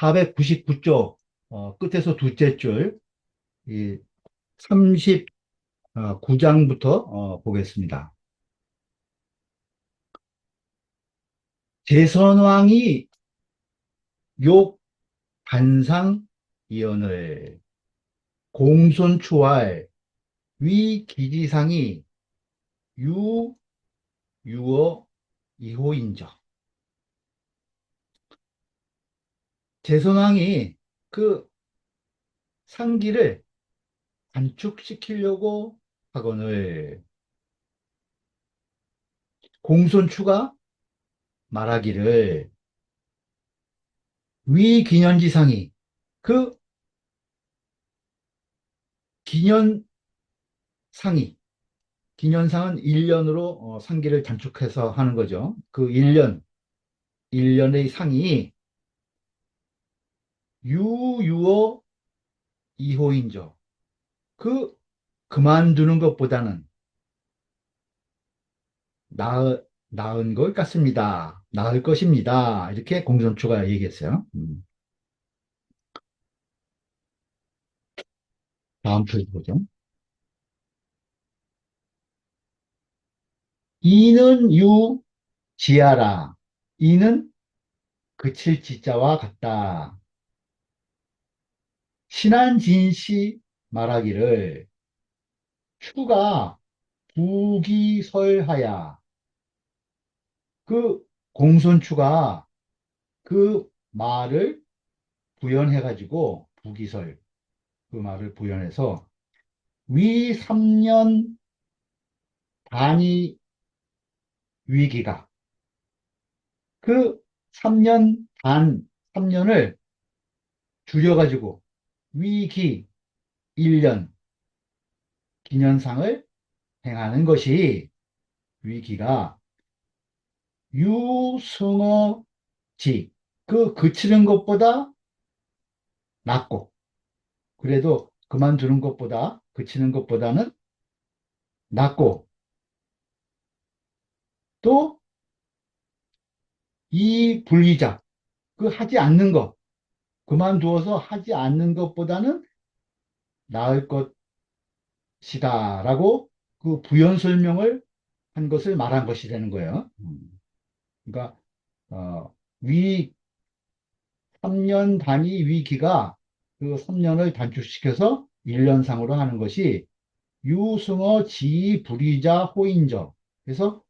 499쪽 끝에서 둘째 줄, 이 39장부터 보겠습니다. 제선왕이 욕 반상 이언을 공손추활 위 기지상이 유 유어 이호인적. 제선왕이 그 상기를 단축시키려고 하거늘 공손추가 말하기를 위 기년지상이 그 기년상이 기년상은 1년으로 상기를 단축해서 하는 거죠. 그 1년의 상이 유유어 이호인적. 그 그만두는 것보다는 나은 것 같습니다. 나을 것입니다. 이렇게 공손추가 얘기했어요. 다음 줄 보죠. 이는 지하라. 이는 그칠 지자와 같다. 신한진씨 말하기를 추가 부기설하야. 그 공손추가 그 말을 부연해가지고 부기설 그 말을 부연해서 위 3년 단위 위기가 그 3년 3년을 줄여가지고 위기 1년 기년상을 행하는 것이 위기가 유승어지 그 그치는 것보다 낫고 그래도 그만두는 것보다 그치는 것보다는 낫고 또 이 불이자 그 하지 않는 것 그만두어서 하지 않는 것보다는 나을 것이다라고 그 부연 설명을 한 것을 말한 것이 되는 거예요. 그러니까 위 3년 단위 위기가 그 3년을 단축시켜서 1년상으로 하는 것이 유승어 지휘 불이자 호인저. 그래서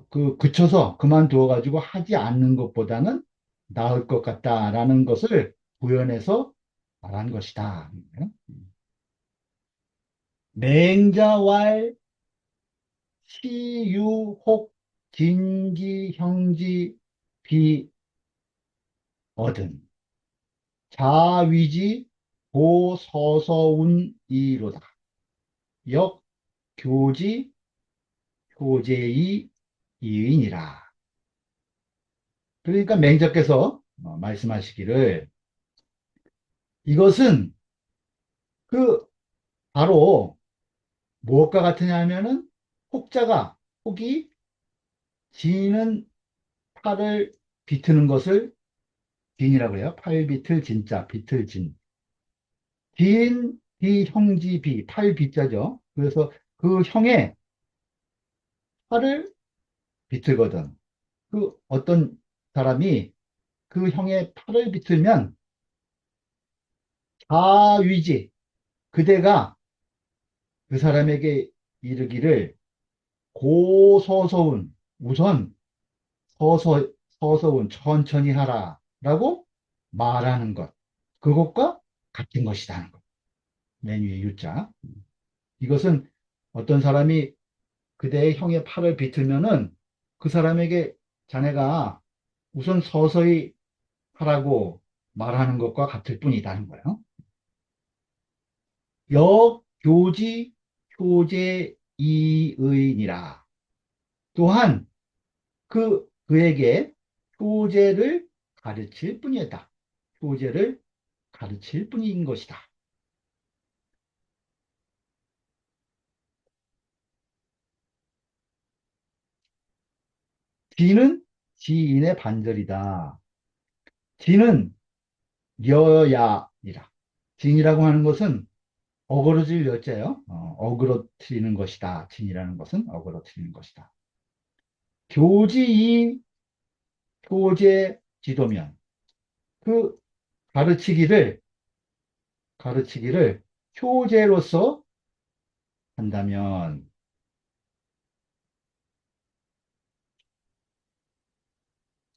그 그쳐서 그만두어 가지고 하지 않는 것보다는 나을 것 같다라는 것을 구현해서 말한 것이다. 맹자왈 시유혹 진기형지 비од은 자위지 고서서운이로다. 역 교지 효제의 이인이라. 그러니까 맹자께서 말씀하시기를 이것은 그 바로 무엇과 같으냐 하면은 혹이 지는 팔을 비트는 것을 진이라고 해요. 팔 비틀 진자 비틀 진. 진, 비, 형지, 비, 팔 비자죠. 그래서 그 형의 팔을 비틀거든. 그 어떤 사람이 그 형의 팔을 비틀면 자위지 그대가 그 사람에게 이르기를 고서서운 우선 서서운 천천히 하라라고 말하는 것 그것과 같은 것이라는 것. 맨 위에 유자. 이것은 어떤 사람이 그대의 형의 팔을 비틀면은 그 사람에게 자네가 우선 서서히 하라고 말하는 것과 같을 뿐이다는 거예요. 역교지 효제 이의니라. 또한 그에게 효제를 가르칠 뿐이다. 효제를 가르칠 뿐인 것이다. 지는 지인의 반절이다. 지는 여야이라. 진이라고 하는 것은 어그러질 여자예요. 어그러뜨리는 것이다. 진이라는 것은 어그러뜨리는 것이다. 교지이 교재 지도면 그 가르치기를 가르치기를 효제로서 한다면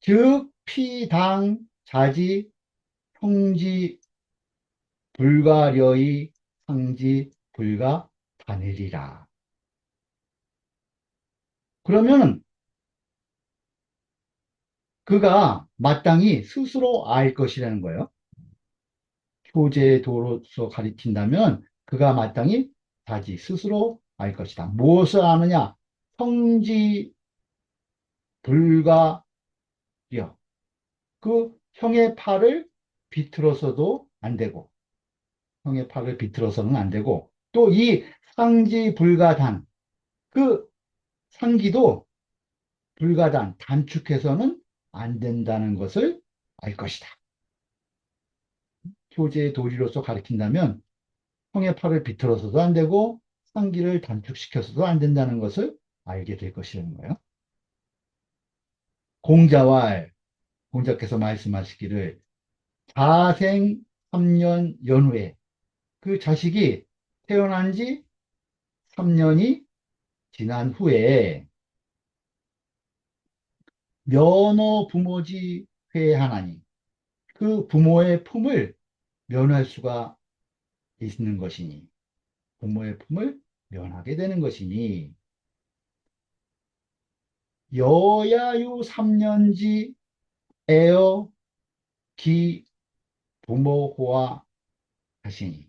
즉 피당 자지 형지 불가려의 상지 불가 단일이라. 그러면은 그가 마땅히 스스로 알 것이라는 거예요. 효제도로서 가리킨다면 그가 마땅히 자지 스스로 알 것이다. 무엇을 아느냐? 형지 불가려. 그 형의 팔을 비틀어서도 안 되고 형의 팔을 비틀어서는 안 되고 또 이 상지 불가단 그 상기도 불가단 단축해서는 안 된다는 것을 알 것이다. 교재의 도리로서 가리킨다면 형의 팔을 비틀어서도 안 되고 상기를 단축시켜서도 안 된다는 것을 알게 될 것이라는 거예요. 공자왈 공자께서 말씀하시기를 자생 3년 연후에 그 자식이 태어난 지 3년이 지난 후에 면허 부모지 회하나니 그 부모의 품을 면할 수가 있는 것이니 부모의 품을 면하게 되는 것이니 여야유 3년지 에어 기 부모호와 하시니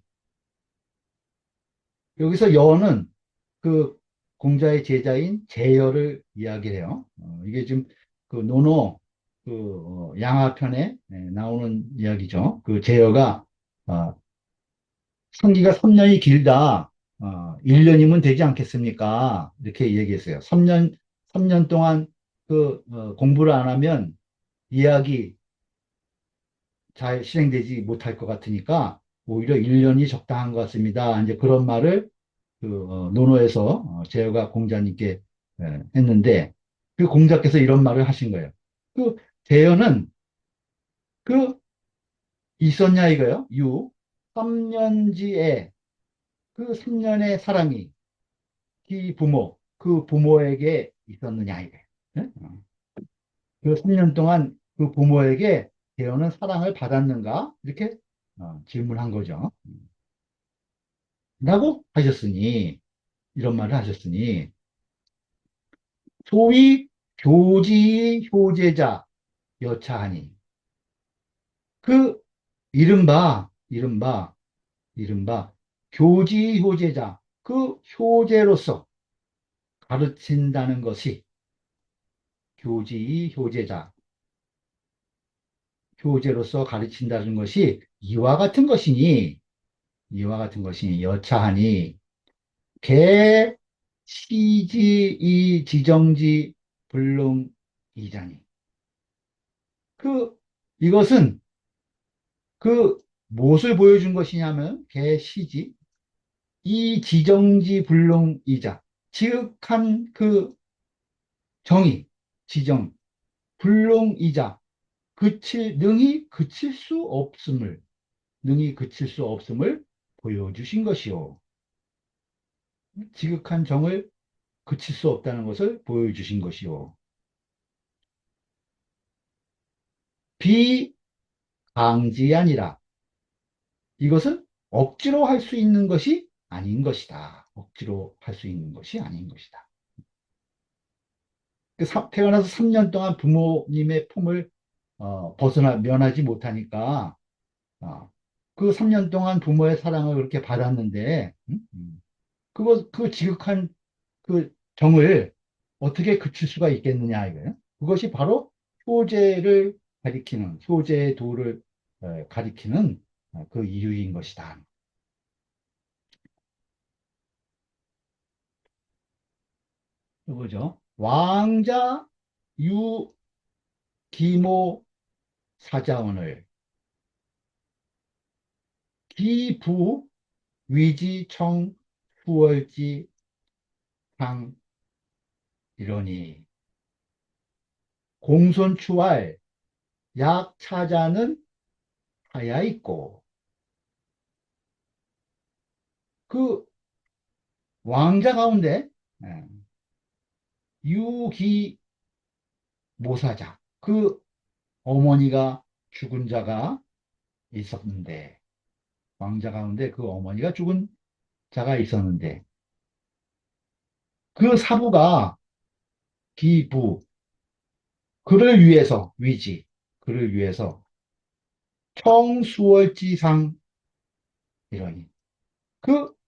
여기서 여는 그 공자의 제자인 제여를 이야기해요. 이게 지금 그 논어 양화편에 나오는 이야기죠. 그 제여가 어, 성기가 3년이 길다. 1년이면 되지 않겠습니까? 이렇게 얘기했어요. 3년 동안 공부를 안 하면 이야기 잘 실행되지 못할 것 같으니까 오히려 1년이 적당한 것 같습니다. 이제 그런 말을 논어에서 제어가 공자님께 했는데 그 공자께서 이런 말을 하신 거예요. 그 제어는 그 있었냐 이거요. 3년지에 그 3년의 사랑이 그 부모, 그 부모에게 있었느냐 이거예요. 네? 그 3년 동안 그 부모에게 대어는 사랑을 받았는가? 이렇게 질문한 거죠. 라고 하셨으니, 이런 말을 하셨으니, 소위 교지 효제자 여차하니, 그 이른바 교지 효제자, 그 효제로서 가르친다는 것이 교지 효제자, 교제로서 가르친다는 것이 이와 같은 것이니 여차하니 개 시지 이 지정지 불능 이자니 그 이것은 그 무엇을 보여준 것이냐면 개 시지 이 지정지 불능 이자 지극한 그 정의 지정 불능 이자 능히 그칠 수 없음을 보여주신 것이요. 지극한 정을 그칠 수 없다는 것을 보여주신 것이요. 비강지아니라. 이것은 억지로 할 수 있는 것이 아닌 것이다. 억지로 할 수 있는 것이 아닌 것이다. 태어나서 3년 동안 부모님의 품을 면하지 못하니까 그 3년 동안 부모의 사랑을 그렇게 받았는데 그 지극한 그 정을 어떻게 그칠 수가 있겠느냐 이거예요. 그것이 바로 효제의 도를 가리키는 그 이유인 것이다. 이거죠. 왕자 유 기모 사자원을 기부, 위지, 청, 수월지, 상, 이러니. 공손추왈, 약차자는 하야 있고, 그 왕자 가운데, 예, 유기모사자, 그 어머니가 죽은 자가 있었는데, 왕자 가운데 그 어머니가 죽은 자가 있었는데, 그 사부가 기부, 그를 위해서, 위지, 그를 위해서 청수월지상 이러니. 그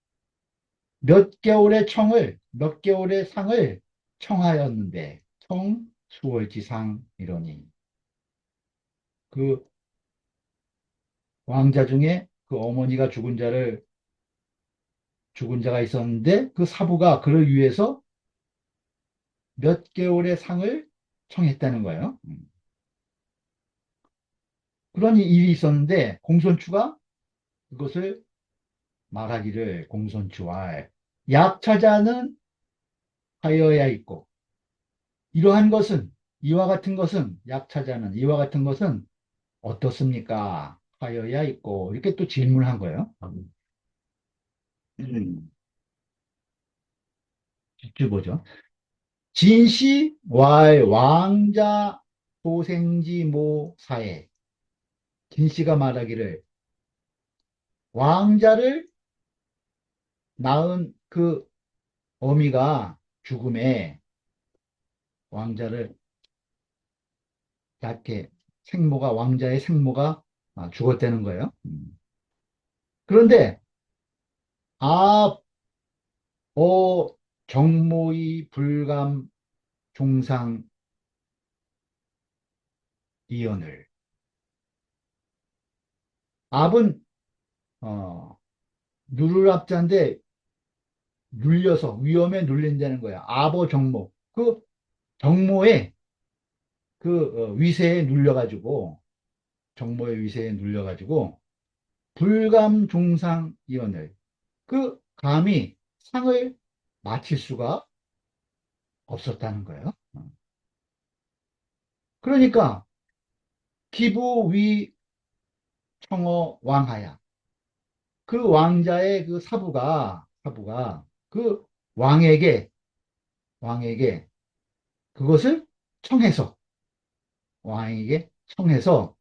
몇 개월의 청을, 몇 개월의 상을 청하였는데, 청수월지상 이러니. 그 왕자 중에 그 어머니가 죽은 자가 있었는데, 그 사부가 그를 위해서 몇 개월의 상을 청했다는 거예요. 그런 일이 있었는데, 공손추가 그것을 말하기를 공손추와 약차자는 하여야 있고, 이러한 것은, 이와 같은 것은, 약차자는, 이와 같은 것은 어떻습니까? 하여야 있고, 이렇게 또 질문한 거예요. 음, 직접 보죠. 진시 왕자 도생지 모사에, 진시가 말하기를 왕자를 낳은 그 어미가 죽음에 왕자를 낳게 왕자의 생모가 죽었다는 거예요. 그런데 아, 정모의 불감 종상 이언을 압은 누를 압자인데 눌려서 위험에 눌린다는 거야. 압어 정모. 그 정모의 위세에 눌려가지고 정모의 위세에 눌려가지고 불감 종상 이언을 그 감히 상을 마칠 수가 없었다는 거예요. 그러니까 기부 위 청어 왕하야. 그 왕자의 그 사부가 그 왕에게, 왕에게 그것을 청해서, 왕에게 청해서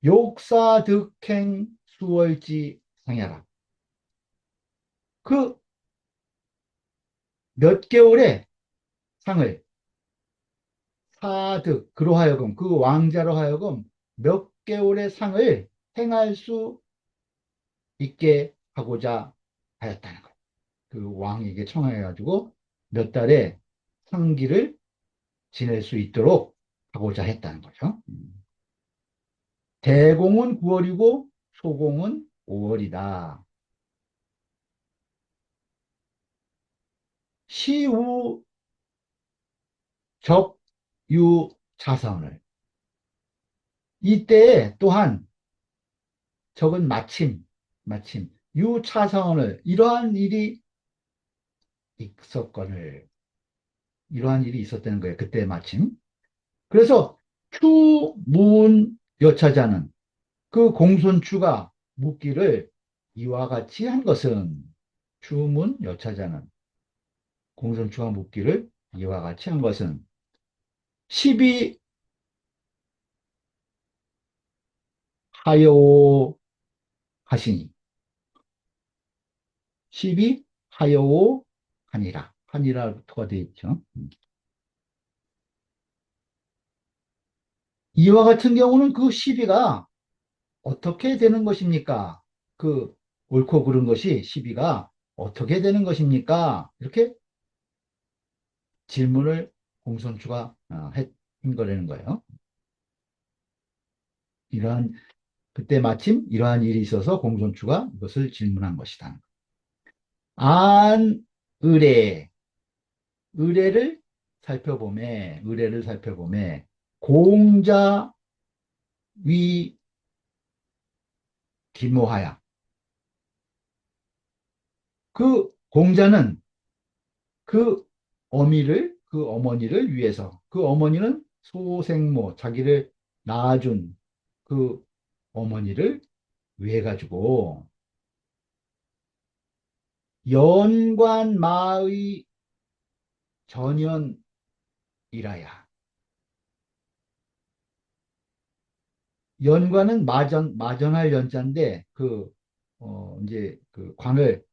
욕사득행 수월지 상야라. 그 몇 개월의 상을 사득, 그로 하여금, 그 왕자로 하여금 몇 개월의 상을 행할 수 있게 하고자 하였다는 거예요. 그 왕에게 청해가지고 몇 달의 상기를 지낼 수 있도록 하고자 했다는 거죠. 대공은 9월이고 소공은 5월이다. 시우 적유 자선을 이때에 또한 적은 마침 유차선을 있었거늘 이러한 일이 있었다는 거예요. 그때 마침. 그래서 추문 여차자는 그 공손추가 묻기를 이와 같이 한 것은 추문 여차자는 공손추가 묻기를 이와 같이 한 것은 12 하여오 하시니 12 하여오 하니라부터가 되어 있죠. 이와 같은 경우는 그 12가 어떻게 되는 것입니까? 그 옳고 그른 것이 12가 어떻게 되는 것입니까? 이렇게 질문을 공손추가 한 거라는 거예요. 이러한 그때 마침 이러한 일이 있어서 공손추가 이것을 질문한 것이다. 안 의뢰 의뢰를 살펴보매 공자 위 기모하야 그 공자는 그 그 어머니를 위해서, 그 어머니는 소생모, 자기를 낳아준 그 어머니를 위해 가지고 연관마의 전연이라야. 연관은 마전할 연자인데, 이제 그 관을,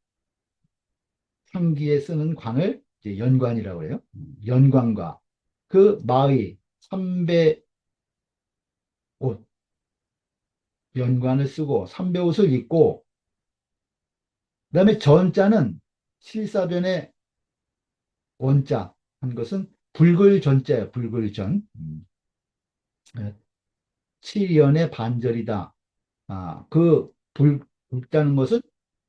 상기에 쓰는 관을 이제 연관이라고 해요. 연관과 그 마의, 삼배 옷, 연관을 쓰고 삼배 옷을 입고, 그다음에 전자는 실사변의 원자 한 것은 붉을 전자예요. 붉을 전. 칠연의 반절이다. 붉다는 것은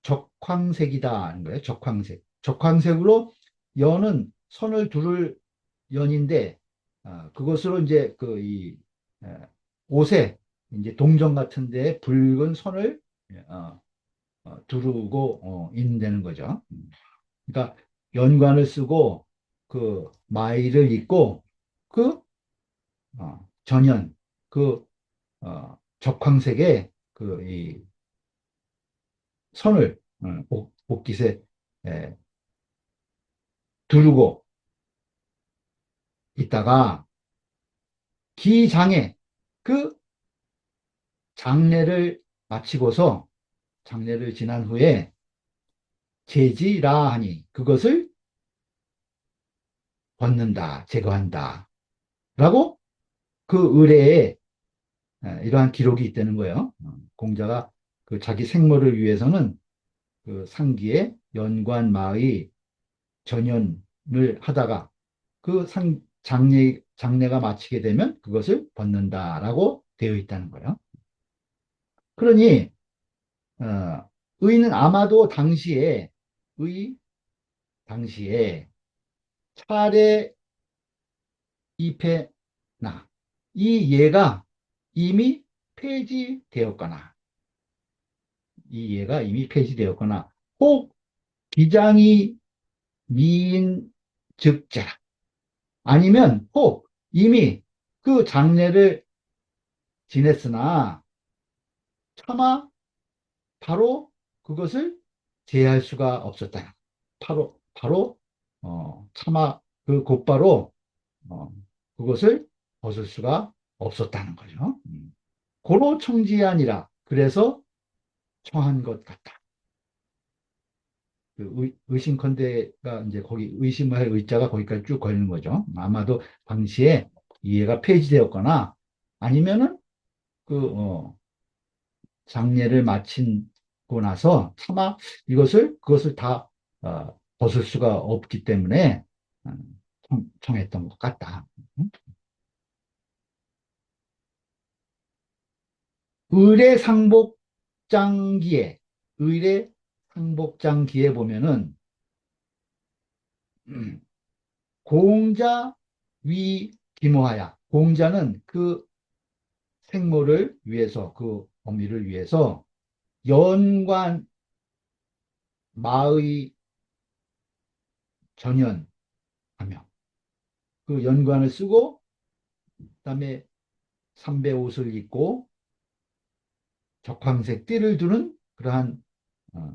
적황색이다 하는 거예요. 적황색. 적황색으로 연은 선을 두를 연인데, 그것으로 이제 에, 옷에 이제 동전 같은 데 붉은 선을 두르고 있는 거죠. 그러니까 연관을 쓰고 그 마이를 입고 그 전연, 그 적황색의 이 선을 옷깃에 에, 두르고 있다가 기장에, 그 장례를 마치고서, 장례를 지난 후에 제지라 하니 그것을 벗는다, 제거한다 라고 그 의례에 이러한 기록이 있다는 거예요. 공자가 그 자기 생모를 위해서는 그 상기에 연관마의 전연을 하다가 그 장례가 마치게 되면 그것을 벗는다라고 되어 있다는 거예요. 그러니 의는 아마도 의 당시에 차례 입회나 이 예가 이미 폐지되었거나, 이 예가 이미 폐지되었거나, 혹 기장이 미인 즉자, 아니면 혹 이미 그 장례를 지냈으나 차마 바로 그것을 제할 수가 없었다. 바로 차마 그 곧바로 어, 그것을 벗을 수가 없었다는 거죠. 고로 청지하니라. 그래서 청한 것 같다. 의심컨대가 이제 거기 의심을 할 의자가 거기까지 쭉 걸리는 거죠. 아마도 당시에 이해가 폐지되었거나 아니면은 그 장례를 마치고 나서 차마 그것을 다 벗을 수가 없기 때문에 청했던 것 같다. 의례상복장기에 의례상복장기에 보면은 음, 공자 위 기모하야. 공자는 그 생모를 위해서, 그 어미를 위해서 연관 마의 전연하며 그 연관을 쓰고 그다음에 삼배 옷을 입고 적황색 띠를 두는 그러한 어,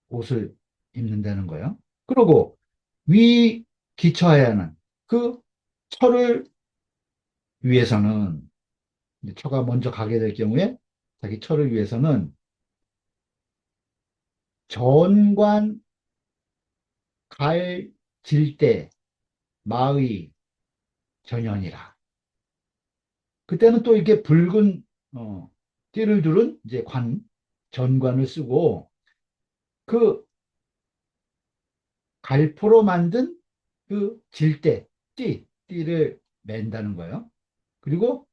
옷을 입는다는 거예요. 그리고 위 기처해야 하는 그 처를 위해서는, 처가 먼저 가게 될 경우에 자기 처를 위해서는 전관 갈 질대 마의 전연이라. 그때는 또 이렇게 붉은 띠를 두른 이제 전관을 쓰고 그 갈포로 만든 그 질대, 띠를 맨다는 거예요. 그리고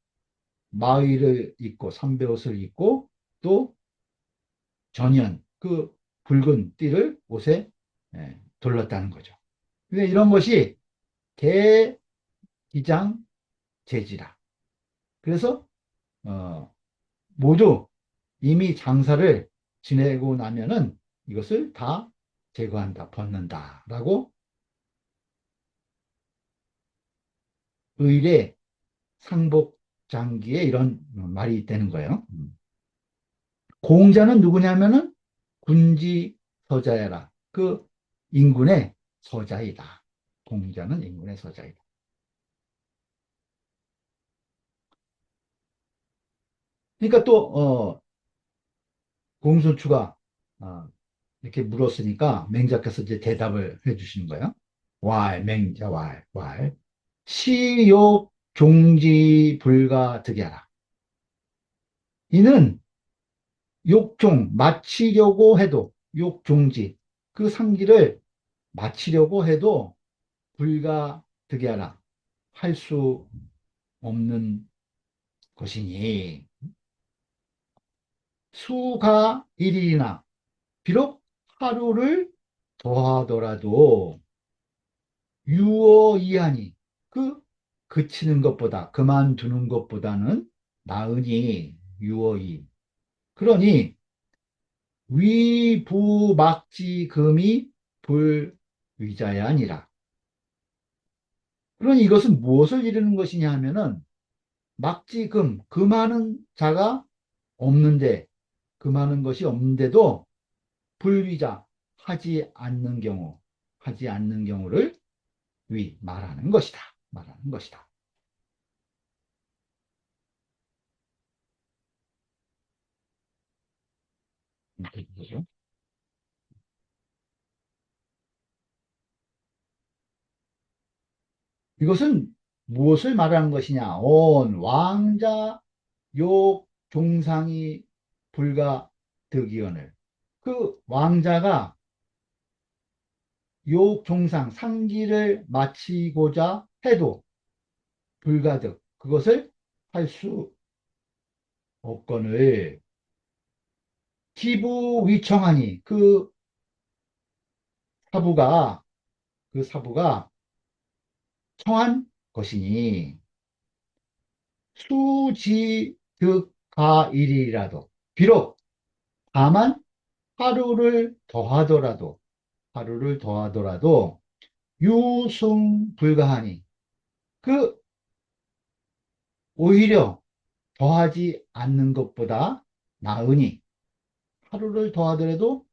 마의를 입고 삼배옷을 입고 또 전연, 그 붉은 띠를 옷에 둘렀다는 거죠. 근데 이런 것이 개기장 제지라. 그래서 모두 이미 장사를 지내고 나면은 이것을 다 제거한다, 벗는다. 라고 의례 상복장기에 이런 말이 있다는 거예요. 공자는 누구냐면은 군지 서자야라. 그 인군의 서자이다. 공자는 인군의 서자이다. 그러니까 또, 공손추가, 이렇게 물었으니까 맹자께서 이제 대답을 해 주시는 거예요. 맹자, 왈. 시욕 종지 불가득이하라. 이는 욕종, 마치려고 해도, 욕종지, 그 상기를 마치려고 해도 불가득이하라. 할 수 없는 것이니, 수가 일이나, 비록 하루를 더하더라도, 유어이하니, 그, 그치는 것보다, 그만두는 것보다는 나으니, 유어이. 그러니, 위부막지금이 불위자야 아니라. 그러니 이것은 무엇을 이루는 것이냐 하면은 막지금 그 많은 자가 없는데 그 많은 것이 없는데도 불위자 하지 않는 경우를 말하는 것이다. 말하는 것이다. 이것은 무엇을 말하는 것이냐? 온 왕자 욕 종상이 불가득이언을 그 왕자가 욕 종상 상기를 마치고자 해도 불가득 그것을 할 수 없거늘 기부위청하니 사부가 그 사부가 청한 것이니 수지득가일이라도 비록 다만 하루를 더하더라도 유승불가하니 그 오히려 더하지 않는 것보다 나으니 하루를 더하더라도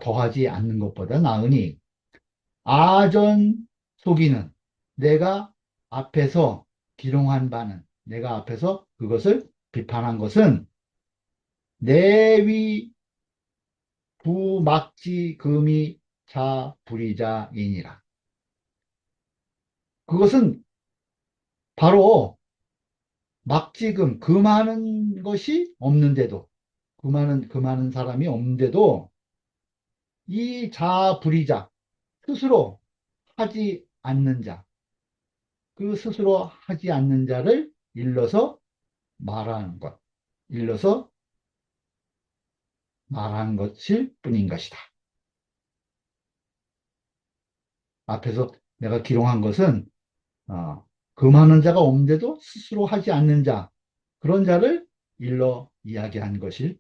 더하지 않는 것보다 나으니 아전 속이는 내가 앞에서 그것을 비판한 것은 내위 부막지 금이 자불이자이니라. 그것은 바로 막지금 그 많은 것이 없는데도 그 많은 사람이 없는데도 이 자불이자 스스로 하지 않는 자, 그 스스로 하지 않는 자를 말하는 것, 일러서 말하는 것일 뿐인 것이다. 앞에서 내가 기록한 것은 그 많은 자가 없는데도 스스로 하지 않는 자, 그런 자를 이야기한 것일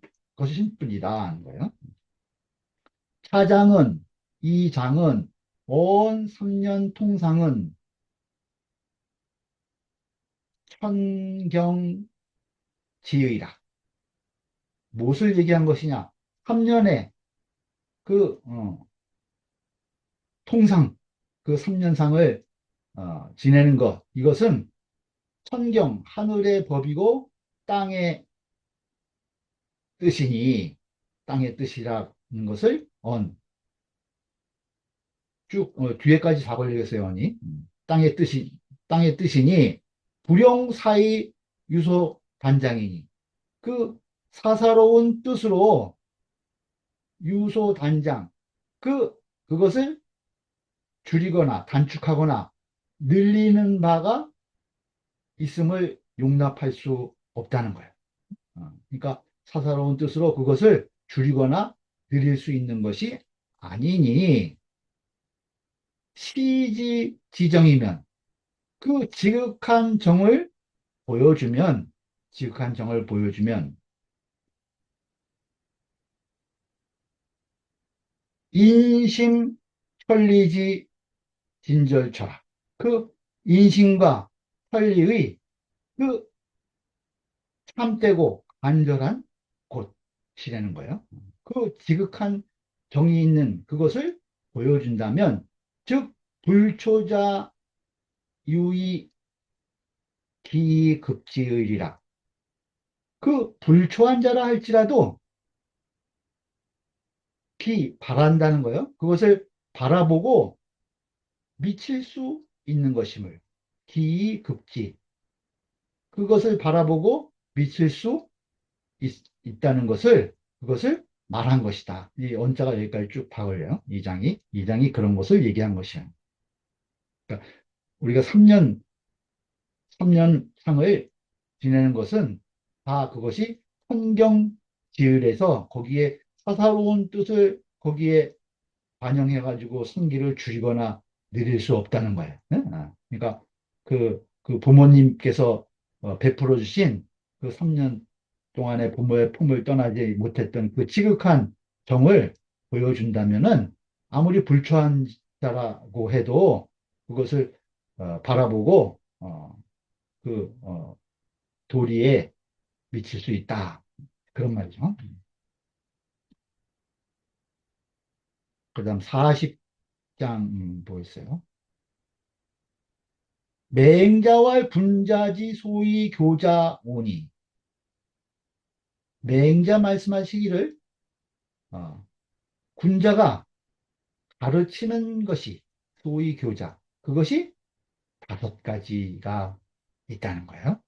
뿐이다 하는 거예요. 이 장은 온 3년 통상은 천경지의라. 무엇을 얘기한 것이냐? 3년의 그 통상, 그 3년상을 지내는 것. 이것은 하늘의 법이고 땅의 뜻이니 땅의 뜻이라는 것을 뒤에까지 다 걸리겠어요, 언니. 땅의 뜻이니 불용사의 유소 단장이니 그 사사로운 뜻으로 유소 단장 그것을 줄이거나 단축하거나 늘리는 바가 있음을 용납할 수 없다는 거예요. 그러니까 사사로운 뜻으로 그것을 줄이거나 늘릴 수 있는 것이 아니니 시지 지정이면 그 보여주면 지극한 정을 보여주면 인심 천리지 진절철학. 그 인심과 천리의 그 참되고 간절한 곳이라는 거예요. 그 지극한 정이 있는 그것을 보여준다면, 즉, 불초자 유의 기급지의리라. 그 불초한 자라 할지라도 바란다는 거예요. 그것을 바라보고 미칠 수 있는 것임을. 기급지. 그것을 바라보고 미칠 수 다는 것을, 그것을 말한 것이다. 이 원자가 여기까지 쭉 파걸려요. 이 장이 그런 것을 얘기한 것이에요. 그러니까 우리가 3년 상을 지내는 것은 다 그것이 성경지을에서 거기에 사사로운 뜻을 거기에 반영해가지고 성기를 줄이거나 늘릴 수 없다는 거예요. 네? 그러니까 그 부모님께서 베풀어 주신 그 3년 동안의 부모의 품을 떠나지 못했던 그 지극한 정을 보여준다면은 아무리 불초한 자라고 해도 그것을 바라보고 도리에 미칠 수 있다. 그런 말이죠. 그다음 40장 보겠어요. 맹자와 분자지 소위 교자 오니. 맹자 말씀하시기를 어, 군자가 가르치는 것이 소위 교자, 그것이 5가지가 있다는 거예요.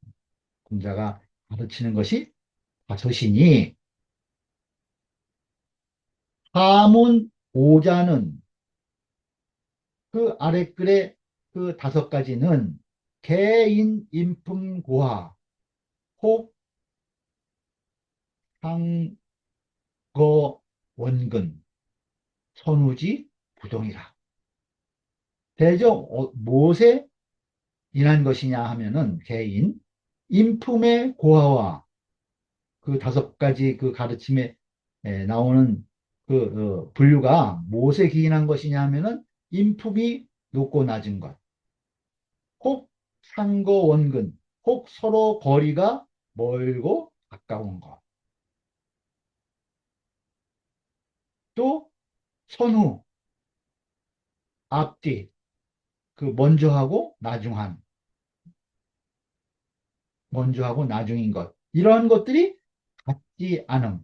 군자가 가르치는 것이 5이니 하문 오자는 그 아래 글의 그 5가지는 개인 인품 고하 혹 상거 원근 선우지 부동이라. 대적 무엇에 인한 것이냐 하면은 개인 인품의 고하와 그 5가지 그 가르침에 나오는 그 분류가 무엇에 기인한 것이냐 하면은 인품이 높고 낮은 것, 혹 상거 원근, 혹 서로 거리가 멀고 가까운 것, 또 선후, 앞뒤, 그 먼저하고 나중인 것, 이러한 것들이 같지 않음,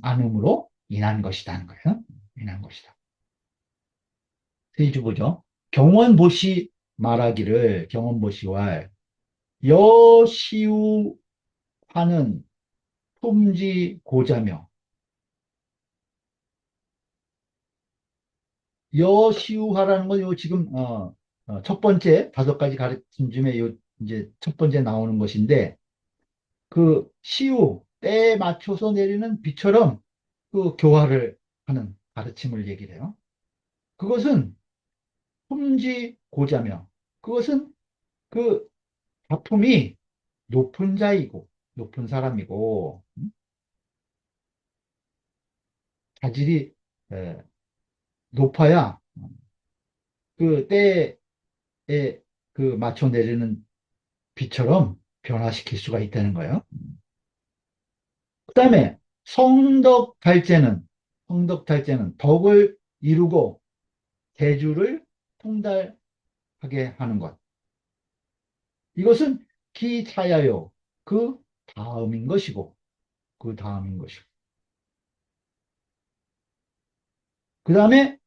않음으로 인한 것이라는 거예요. 인한 것이다. 세주 보죠. 경원보시와 여시우하는 품지 고자며. 여시우하라는 건 요 지금 첫 번째 5가지 가르침 중에 요 이제 첫 번째 나오는 것인데, 그 시우 때에 맞춰서 내리는 비처럼 그 교화를 하는 가르침을 얘기를 해요. 그것은 품지 고자며, 그것은 그 작품이 높은 자이고 높은 사람이고 자질이 에, 높아야 그 때에 그 맞춰 내리는 비처럼 변화시킬 수가 있다는 거예요. 그 다음에 성덕달제는 덕을 이루고 대주를 통달하게 하는 것. 이것은 기차야요. 그 다음인 것이고, 그 다음인 것이고. 그 다음에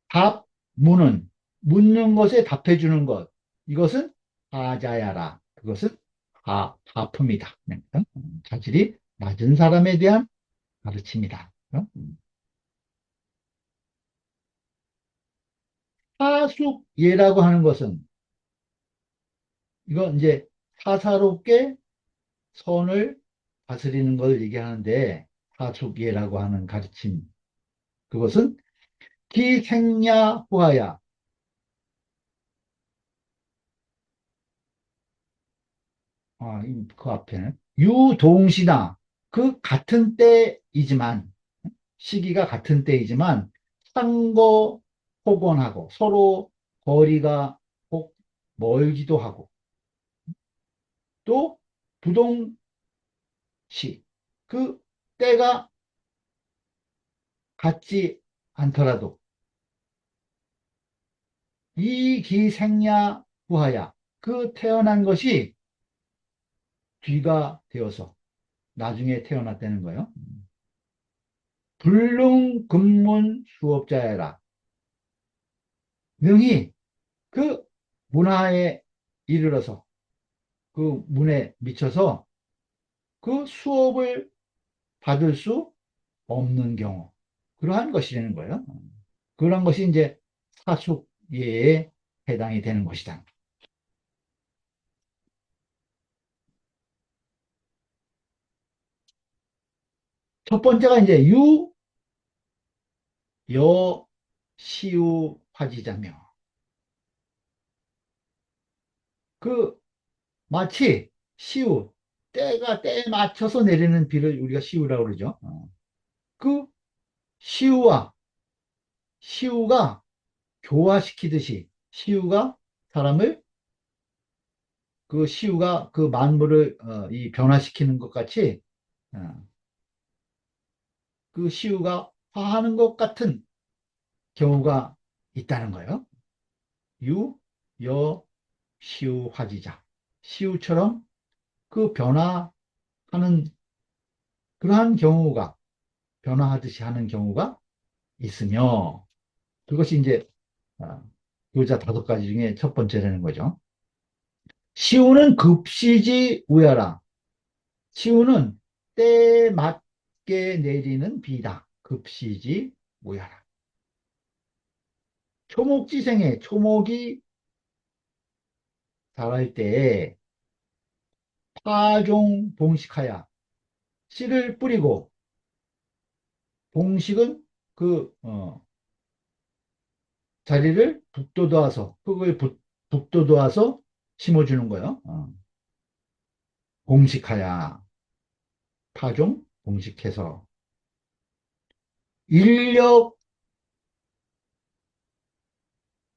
답문은 묻는 것에 답해 주는 것. 이것은 하자야라. 그것은 하품이다. 자질이 낮은 사람에 대한 가르침이다. 하숙예라고 하는 것은 이건 이제 사사롭게 선을 다스리는 걸 얘기하는데, 하숙예라고 하는 가르침. 그것은 기생야후하야. 그 앞에는 유동시나 그 같은 때이지만 시기가 같은 때이지만 상거 폭언하고 서로 거리가 혹 멀기도 하고 또 부동시 그 때가 같지 않더라도 이기생야 후하야 그 태어난 것이 뒤가 되어서 나중에 태어났다는 거예요. 불능근문 수업자야라. 능히 그 문화에 이르러서 그 문에 미쳐서 그 수업을 받을 수 없는 경우 그러한 것이라는 거예요. 그런 것이 이제 사숙예에 해당이 되는 것이다. 첫 번째가 이제 여, 시우, 화지자명. 그 마치 시우 때에 맞춰서 내리는 비를 우리가 시우라고 그러죠. 그 시우와 시우가 교화시키듯이 시우가 사람을 그 시우가 그 만물을 이 변화시키는 것 같이 어, 그 시우가 화하는 것 같은 경우가 있다는 거예요. 유, 여, 시우, 화지자. 시우처럼 그 변화하는 그러한 경우가 변화하듯이 하는 경우가 있으며 그것이 이제 어, 교자 5가지 중에 첫 번째라는 거죠. 시우는 급시지 우야라. 시우는 때에 맞게 내리는 비다. 급시지 우야라. 초목지생에 초목이 자랄 때에 파종 봉식하야 씨를 뿌리고 봉식은 그 자리를 북돋아서 흙을 북돋아서 심어주는 거예요. 봉식하야 파종 봉식해서 인력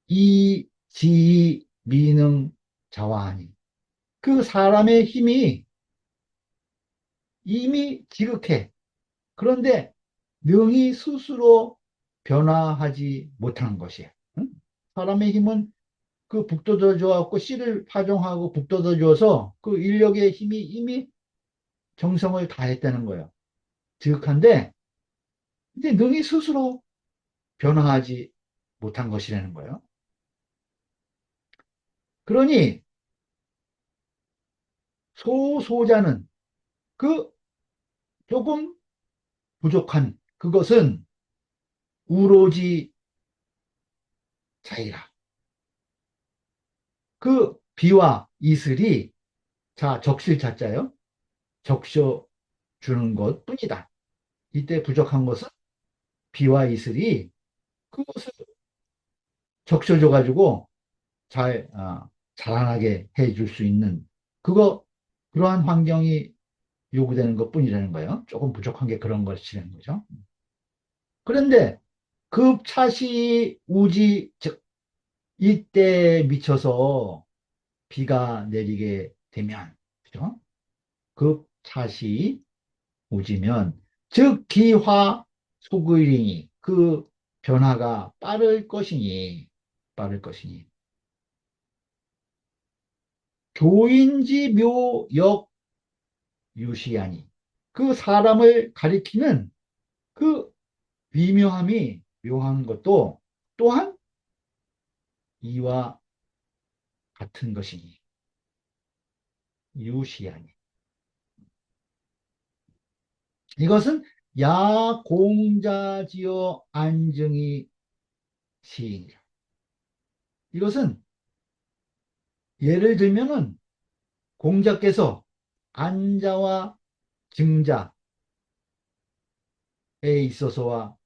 이지 미능 자화하니 그 사람의 힘이 이미 지극해. 그런데 능히 스스로 변화하지 못하는 것이에요. 응? 사람의 힘은 그 북돋아 줘갖고 씨를 파종하고 북돋아 줘서 그 인력의 힘이 이미 정성을 다했다는 거예요. 지극한데 이제 능히 스스로 변화하지 못한 것이라는 거예요. 그러니 소소자는 그 조금 부족한 그것은 우로지 자이라. 그 비와 이슬이 자 적실 자자요. 적셔 주는 것뿐이다. 이때 부족한 것은 비와 이슬이 그것을 적셔줘 가지고 잘 자라나게 해줄 수 있는 그러한 환경이 요구되는 것뿐이라는 거예요. 조금 부족한 게 그런 것이라는 거죠. 그런데 급차시 우지 즉 이때 미쳐서 비가 내리게 되면 그죠? 급차시 우지면 즉 기화 소그리니 그 변화가 빠를 것이니 교인지 묘역 유시하니 그 사람을 가리키는 그 미묘함이 묘한 것도 또한 이와 같은 것이니 유시하니 이것은 야공자지어 안증이 시인이라. 이것은 예를 들면은 공자께서 안자와 증자에 있어서와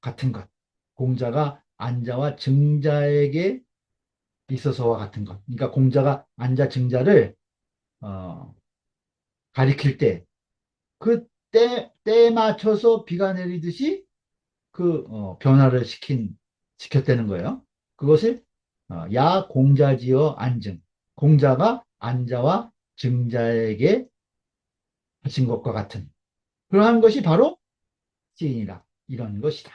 같은 것. 공자가 안자와 증자에게 있어서와 같은 것. 그러니까 공자가 안자 증자를 어, 가리킬 때 그 때에 맞춰서 비가 내리듯이 변화를 시켰다는 거예요. 그것을 야 공자지어 안증. 공자가 안자와 증자에게 하신 것과 같은 그러한 것이 바로 시인이라 이런 것이다.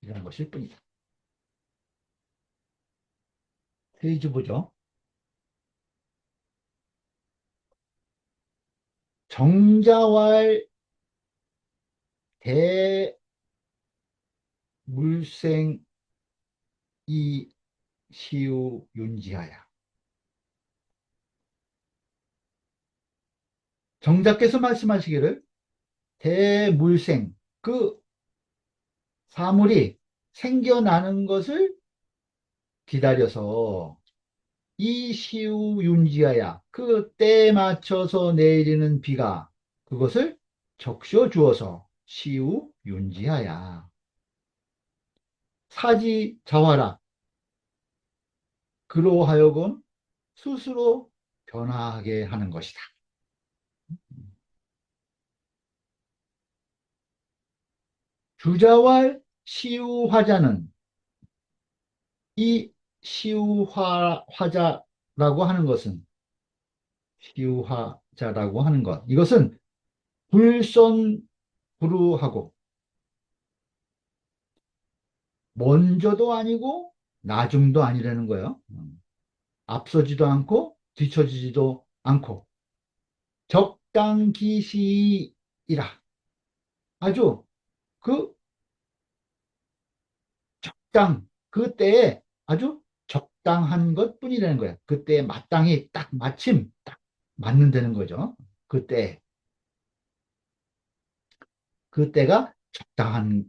이런 것일 뿐이다. 페이지 보죠. 정자왈 대물생 이 시우 윤지하야. 정자께서 말씀하시기를 대물생 그 사물이 생겨나는 것을 기다려서 이 시우 윤지하야 그 때에 맞춰서 내리는 비가 그것을 적셔 주어서 시우 윤지하야. 사지 자화라 그로 하여금 스스로 변화하게 하는 것이다. 주자왈 시우화자는 이 시우화자라고 하는 것은 시우화자라고 하는 것 이것은 불선불후하고 먼저도 아니고 나중도 아니라는 거예요. 앞서지도 않고 뒤처지지도 않고 적당기시이라 아주 그 그때에 아주 적당한 것뿐이라는 거예요. 그때에 마땅히 딱 마침 딱 맞는다는 거죠. 그때 그때가 적당한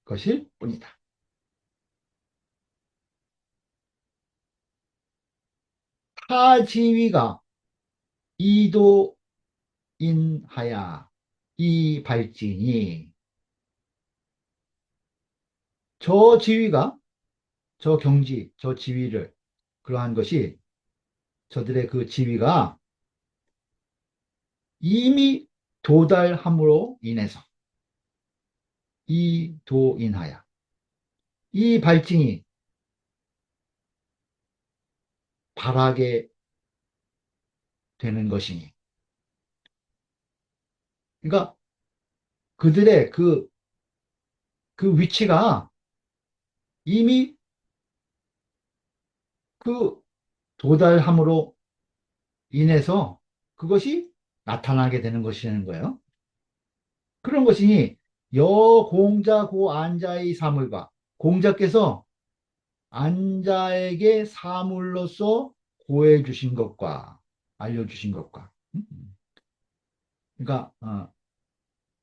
것일 뿐이다. 타지위가 이도인하야 이 발진이 저 지위가 저 경지 저 지위를 그러한 것이 저들의 그 지위가 이미 도달함으로 인해서 이도인하야 이 발진이 바라게 되는 것이니 그러니까 그들의 그 위치가 이미 그 도달함으로 인해서 그것이 나타나게 되는 것이라는 거예요. 그런 것이니 여공자 고 안자의 사물과 공자께서 안자에게 사물로서 고해 주신 것과 알려주신 것과 그러니까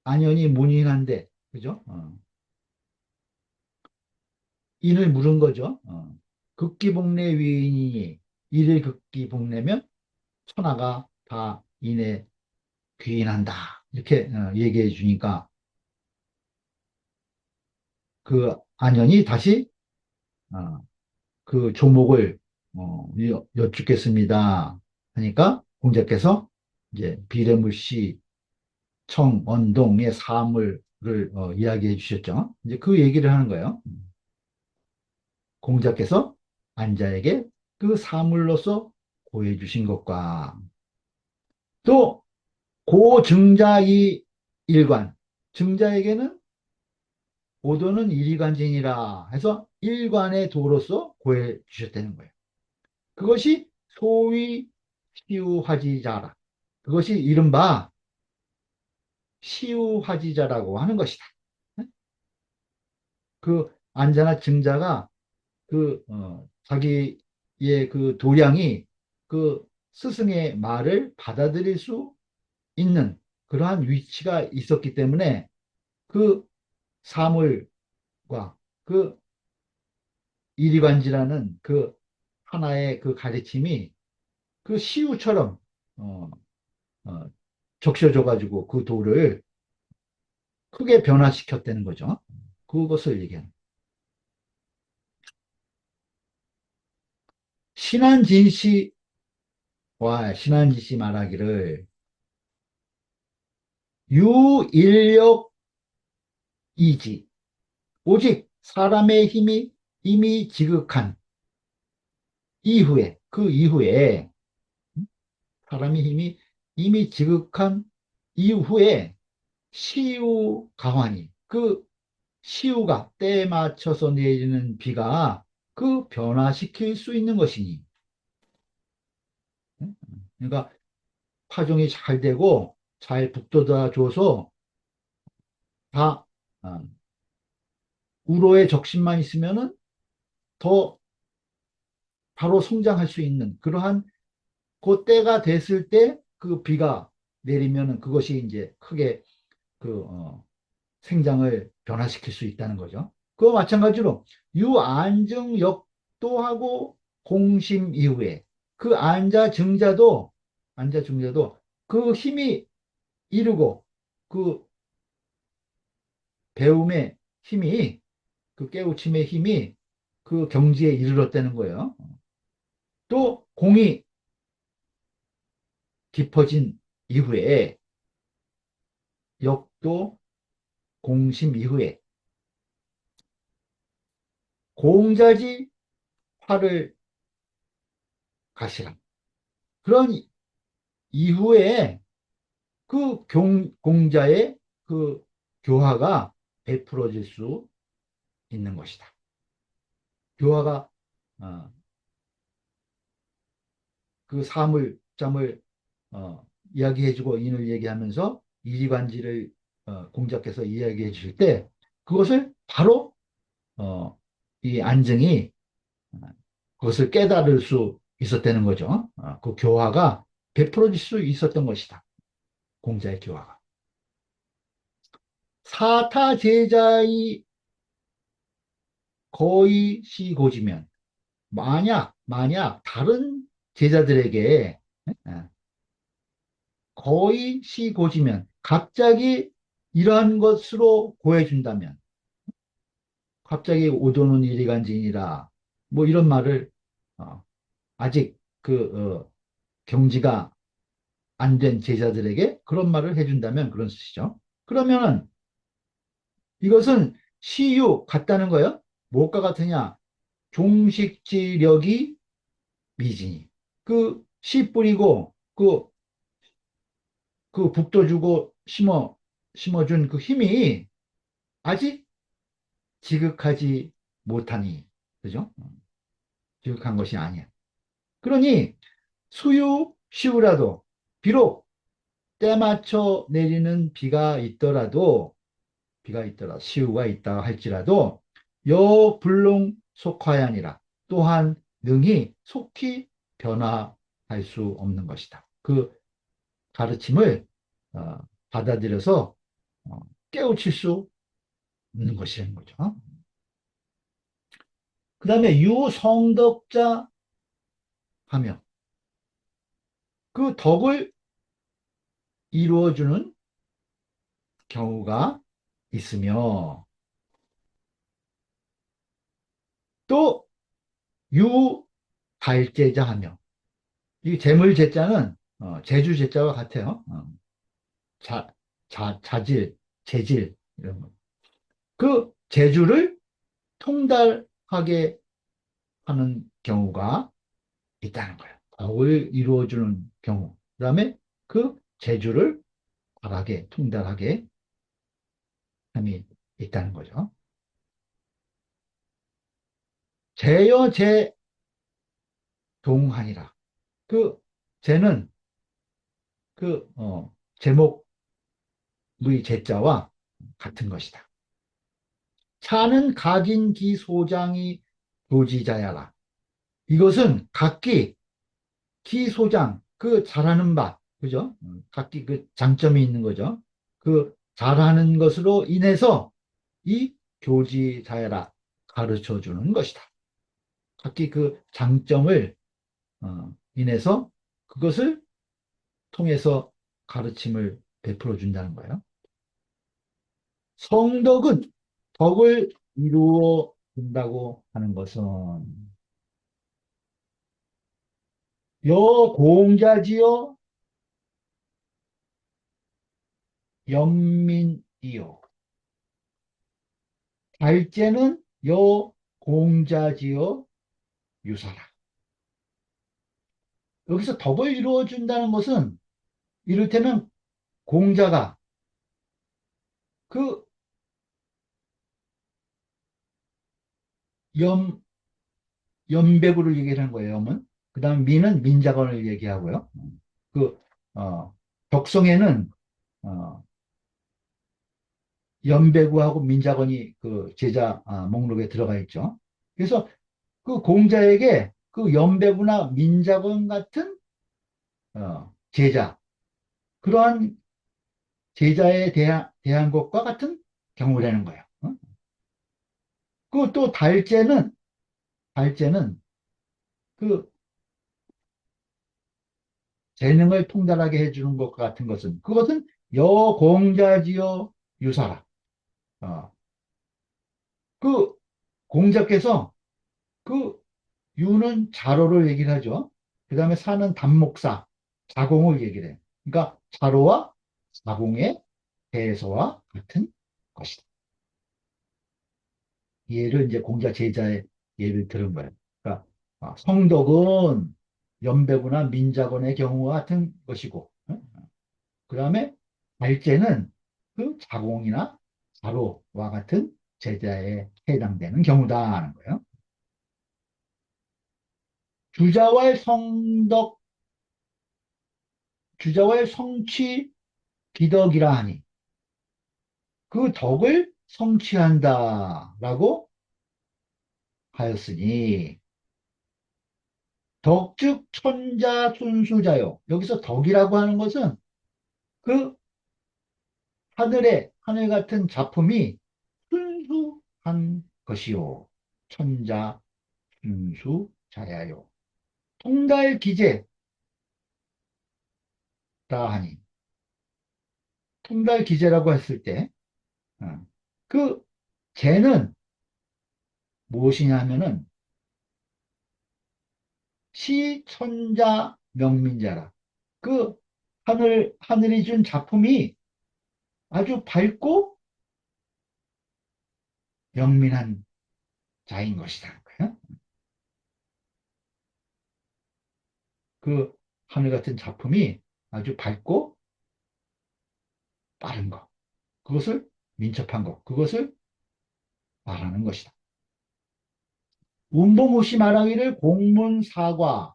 안연히 문인한데 그죠? 인을 물은 거죠. 극기복례 위인이니 이를 극기복례면 천하가 다 인에 귀인한다. 이렇게 얘기해 주니까 그 안연이 다시 어, 그 조목을 여쭙겠습니다. 하니까 공자께서 이제 비례물씨 청원동의 사물을 이야기해 주셨죠. 이제 그 얘기를 하는 거예요. 공자께서 안자에게 그 사물로서 고해 주신 것과 또 고증자이 일관 증자에게는 오도는 이리관진이라 해서 일관의 도로서 고해 주셨다는 거예요. 그것이 소위 시우화지자라. 그것이 이른바 시우화지자라고 하는 것이다. 그 안자나 증자가 자기의 그 도량이 그 스승의 말을 받아들일 수 있는 그러한 위치가 있었기 때문에 그 사물과 그 이리관지라는 그 하나의 그 가르침이 그 시우처럼 어, 어, 적셔줘가지고 그 돌을 크게 변화시켰다는 거죠. 그것을 얘기하는. 신한진 씨와 신한진 씨 말하기를 유인력이지. 오직 사람의 힘이 이미 지극한 이후에, 그 이후에, 사람의 힘이 이미 지극한 이후에 시우 강환이, 그 시우가 때에 맞춰서 내리는 비가 그 변화시킬 수 있는 것이니. 그러니까 파종이 잘 되고 잘 북돋아 줘서 다 어, 우로의 적심만 있으면은 더 바로 성장할 수 있는 그러한 그 때가 됐을 때 그 비가 내리면은 그것이 이제 크게 그 생장을 변화시킬 수 있다는 거죠. 그와 마찬가지로 유안증 역도하고 공심 이후에 그 안자 증자도 그 힘이 이르고 그 배움의 힘이 그 깨우침의 힘이 그 경지에 이르렀다는 거예요. 또 공이 깊어진 이후에 역도 공심 이후에 공자지 화를 가시라. 그런 이후에 그 공자의 그 교화가 베풀어질 수 있는 것이다. 교화가 어, 그 사물점을 이야기해주고 인을 얘기하면서 이리반지를 공자께서 이야기해 주실 때 그것을 바로 어, 이 안증이 그것을 깨달을 수 있었다는 거죠. 그 교화가 베풀어질 수 있었던 것이다. 공자의 교화가. 사타 제자의 거의 시고지면 만약 다른 제자들에게 거의 시고지면 갑자기 이러한 것으로 고해준다면 갑자기 오도는 이리간지니라 뭐 이런 말을 어, 아직 경지가 안 된 제자들에게 그런 말을 해준다면 그런 뜻이죠. 그러면은 이것은 시유 같다는 거예요. 무엇과 같으냐? 종식지력이 미진이. 그 씨 뿌리고 그 북도 주고 심어준 그 힘이 아직 지극하지 못하니. 그죠? 지극한 것이 아니야. 그러니 수유, 시우라도 비록 때 맞춰 내리는 비가 있더라, 시우가 있다 할지라도 여불능 속하야니라. 또한 능히 속히 변화할 수 없는 것이다. 그 가르침을 어, 받아들여서 어, 깨우칠 수 없는 것이라는 거죠. 그 다음에 유성덕자 하며 그 덕을 이루어주는 경우가 있으며 또 유달제자 하며 이 재물제자는 제주제자와 같아요. 자, 자질, 재질 이런 거. 그 재주를 통달하게 하는 경우가 있다는 거예요. 덕을 이루어주는 경우. 그다음에 그 재주를 바라게 통달하게 함이 있다는 거죠. 제여제 동하니라. 그 제는 제목의 제자와 같은 것이다. 차는 각인기 소장이 교지자야라. 이것은 각기 기소장, 그 잘하는 바, 그죠? 각기 그 장점이 있는 거죠. 그 잘하는 것으로 인해서 이 교지자야라 가르쳐 주는 것이다. 각기 그 장점을 인해서 그것을 통해서 가르침을 베풀어 준다는 거예요. 성덕은 덕을 이루어 준다고 하는 것은 여공자지요 연민이요. 달째는 여 공자지요 유사라. 여기서 덕을 이루어준다는 것은 이를테면 공자가 그 염, 연배구를 얘기하는 거예요, 염은. 그 다음 민은 민자건을 얘기하고요. 그, 어, 덕성에는, 어, 연배구하고 민자건이 그 제자 목록에 들어가 있죠. 그래서 그 공자에게 그 연배구나 민자건 같은, 제자, 그러한 제자에 대한 것과 같은 경우라는 거예요. 그 또 달제는 그 재능을 통달하게 해주는 것 같은 것은 그것은 여공자지요 유사라. 어, 그 공자께서 그 유는 자로를 얘기를 하죠. 그 다음에 사는 단목사 자공을 얘기를 해요. 그러니까 자로와 자공의 대서와 같은 것이다. 예를 이제 공자 제자의 예를 들은 거예요. 그러니까 성덕은 연배구나 민자곤의 경우와 같은 것이고, 그 다음에 발제는 그 자공이나 자로와 같은 제자에 해당되는 경우다 하는 거예요. 주자와의 성덕, 주자와의 성취 기덕이라 하니 그 덕을 성취한다라고 하였으니 덕즉 천자 순수자요. 여기서 덕이라고 하는 것은 그 하늘 같은 작품이 순수한 것이요. 천자 순수자야요. 통달기재다 하니 통달기재라고 했을 때 그 재는 무엇이냐 하면은 시천자 명민자라. 그 하늘이 준 작품이 아주 밝고 영민한 자인 것이다. 그 하늘 같은 작품이 아주 밝고 빠른 것. 그것을 민첩한 것. 그것을 말하는 것이다. 운봉우시 말하기를 공문사과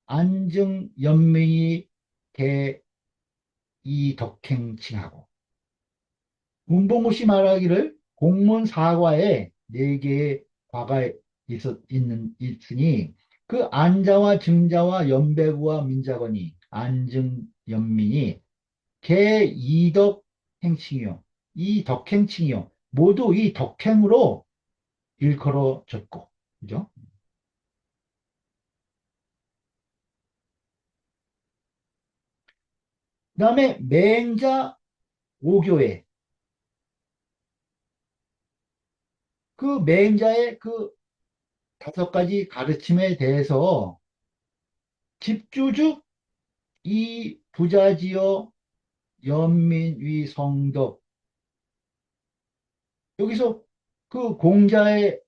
안증 연명이 대이덕행칭하고 운봉우시 말하기를 공문사과에 네 개의 과가 있으니 그 안자와 증자와 연배구와 민자거니 안증 연민이 개이덕 행칭이요. 이 덕행칭이요. 모두 이 덕행으로 일컬어졌고, 그죠? 그 다음에 맹자 오교회. 그 맹자의 그 다섯 가지 가르침에 대해서 집주죽 이 부자지요 연민위 성덕. 여기서 그 공자에게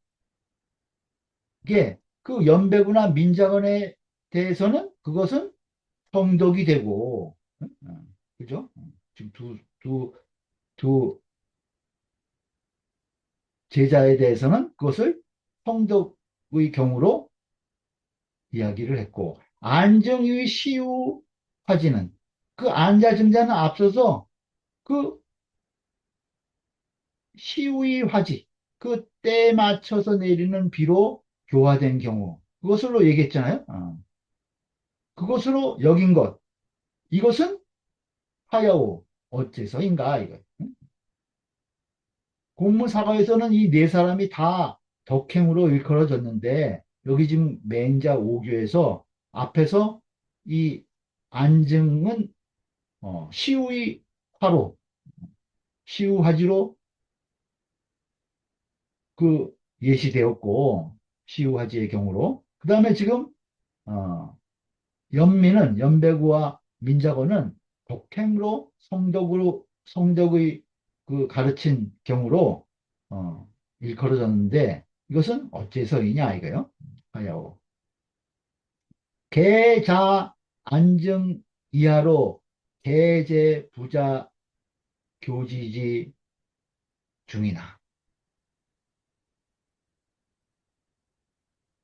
그 연배구나 민자건에 대해서는 그것은 성덕이 되고, 그죠? 지금 두 제자에 대해서는 그것을 성덕의 경우로 이야기를 했고, 안정의 시우화지는 그 안자증자는 앞서서 그 시우의 화지, 그 때에 맞춰서 내리는 비로 교화된 경우, 그것으로 얘기했잖아요. 그것으로 여긴 것, 이것은 하여오, 어째서인가, 이거. 공무사과에서는 이 네 사람이 다 덕행으로 일컬어졌는데 여기 지금 맹자 오교에서 앞에서 이 안증은 시우의 화로 시우화지로 그 예시되었고 시우화지의 경우로 그 다음에 지금 어, 연민은 연배구와 민자거는 덕행으로 성덕으로 성덕의 그 가르친 경우로 일컬어졌는데 이것은 어째서이냐 이거요. 하야오. 계자 안정 이하로 계제 부자 교지지 중이나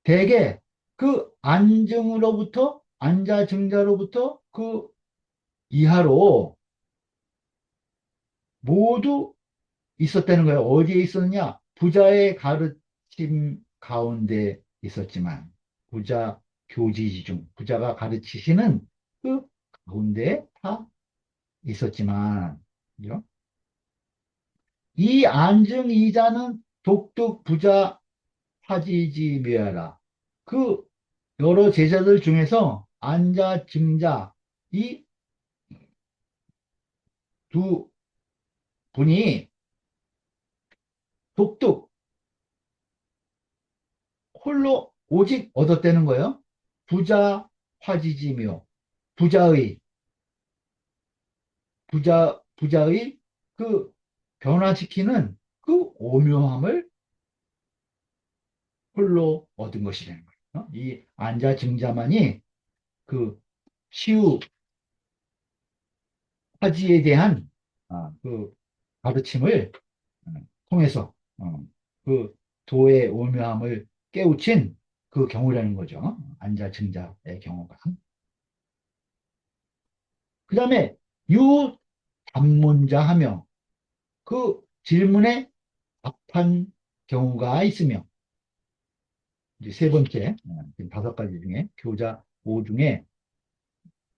대개 그 안증으로부터 안자증자로부터 그 이하로 모두 있었다는 거예요. 어디에 있었느냐? 부자의 가르침 가운데 있었지만 부자 교지지 중 부자가 가르치시는 그 가운데 다 있었지만 그죠? 이 안증 이자는 독특 부자 화지지 묘야라. 그 여러 제자들 중에서 안자 증자 이 두 분이 독특 홀로 오직 얻었다는 거예요. 부자 화지지묘 부자의 부자의 그 변화시키는 그 오묘함을 홀로 얻은 것이라는 거예요. 이 안자 증자만이 그 시우 화지에 대한 그 가르침을 통해서 그 도의 오묘함을 깨우친 그 경우라는 거죠. 안자 증자의 경우가. 그 다음에 유답문자 하며 그 질문에 답한 경우가 있으며 이제 세 번째 지금 다섯 가지 중에 교자 오 중에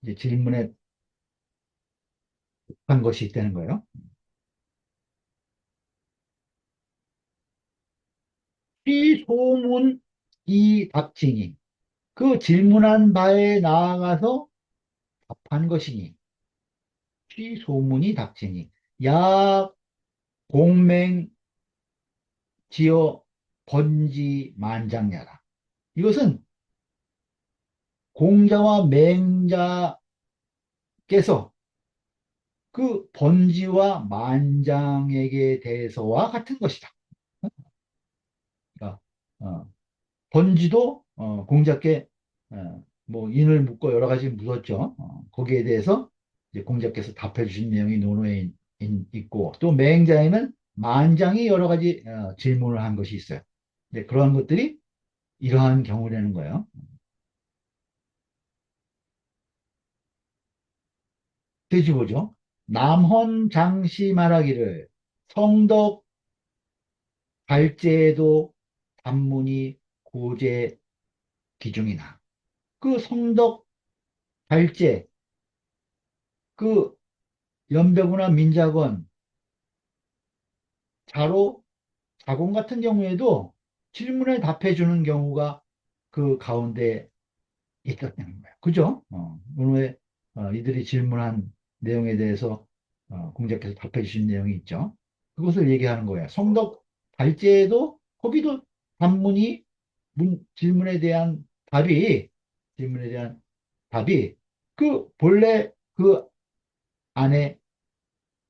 이제 질문에 답한 것이 있다는 거예요. 피소문 이 답증이 그 질문한 바에 나아가서 답한 것이니 피소문이 답증이 야 공맹 지어 번지 만장야라. 이것은 공자와 맹자께서 그 번지와 만장에게 대해서와 같은 것이다. 그러니까 번지도 공자께 뭐 인을 묻고 여러 가지 묻었죠. 거기에 대해서 이제 공자께서 답해 주신 내용이 논어에 있고 또 맹자에는 만장이 여러 가지 질문을 한 것이 있어요. 네, 그러한 것들이 이러한 경우라는 거예요. 돼지보죠. 남헌 장씨 말하기를 성덕 발제에도 단문이 고제 기중이나 그 성덕 발제 그 연배구나 민작원 자로 자공 같은 경우에도 질문에 답해 주는 경우가 그 가운데 있었다는 거예요. 그죠? 오늘 이들이 질문한 내용에 대해서 공자께서 답해 주신 내용이 있죠. 그것을 얘기하는 거예요. 성덕 발제에도 거기도 단문이 질문에 대한 답이 질문에 대한 답이 그 본래 그 안에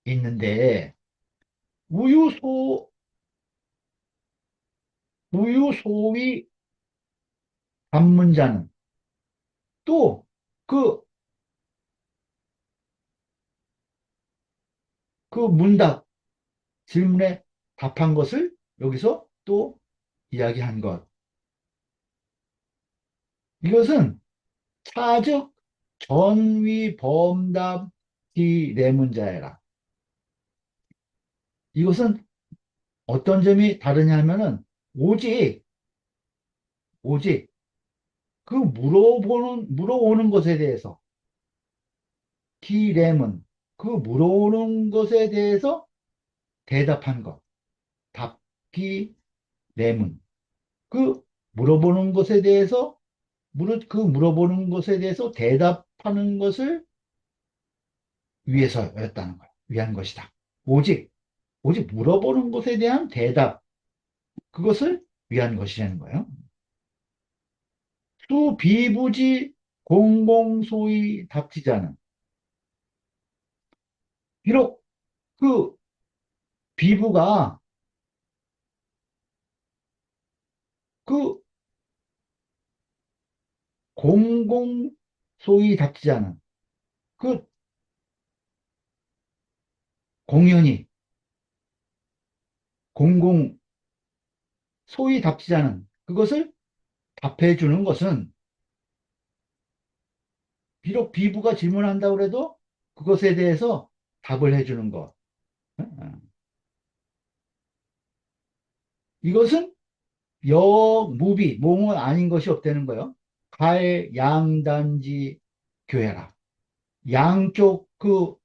있는데 우유소 우유소위 답문자는 또 그 그 문답 질문에 답한 것을 여기서 또 이야기한 것. 이것은 차즉 전위 범답 기내문자해라. 이것은 어떤 점이 다르냐면은 오직 오직 그 물어오는 것에 대해서 기내문 그 물어오는 것에 대해서 대답한 것. 답기 내문 그 물어보는 것에 대해서 그 물어보는 것에 대해서 대답하는 것을 위해서였다는 거예요. 위한 것이다. 오직, 오직 물어보는 것에 대한 대답, 그것을 위한 것이라는 거예요. 수비부지 공공소위 답지자는 비록 그 비부가 그 공공 소위 닥치지 않은 그 공연히 공공 소위 답지지 않은 그것을 답해 주는 것은 비록 비부가 질문한다고 해도 그것에 대해서 답을 해 주는 것. 어? 이것은 무비, 몽은 아닌 것이 없다는 거예요. 가의 양단지 교회라. 양쪽 그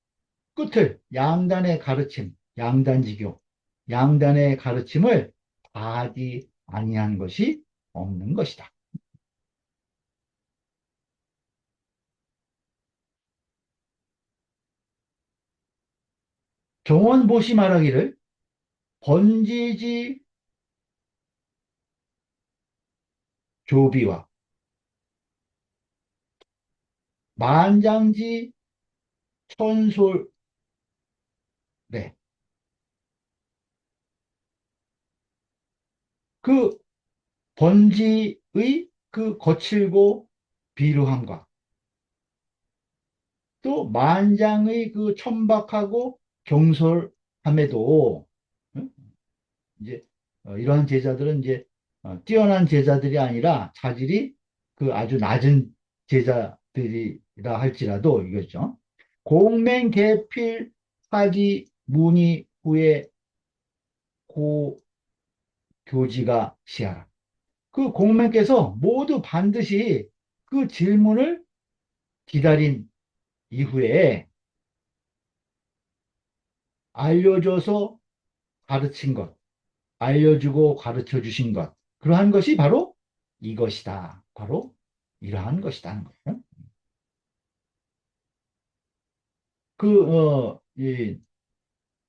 끝을 양단의 가르침, 양단지교, 양단의 가르침을 다하지 아니한 것이 없는 것이다. 정원보시 말하기를 번지지 조비와 만장지 천솔, 네. 그 번지의 그 거칠고 비루함과 또 만장의 그 천박하고 경솔함에도 응? 이제 이러한 제자들은 이제 뛰어난 제자들이 아니라 자질이 그 아주 낮은 제자들이라 할지라도 이거죠. 공맹계필 사기 문의 후에 고 교지가 시하라. 그 공맹께서 모두 반드시 그 질문을 기다린 이후에 알려줘서 가르친 것, 알려주고 가르쳐 주신 것, 그러한 것이 바로 이것이다. 바로 이러한 것이다. 거예요. 이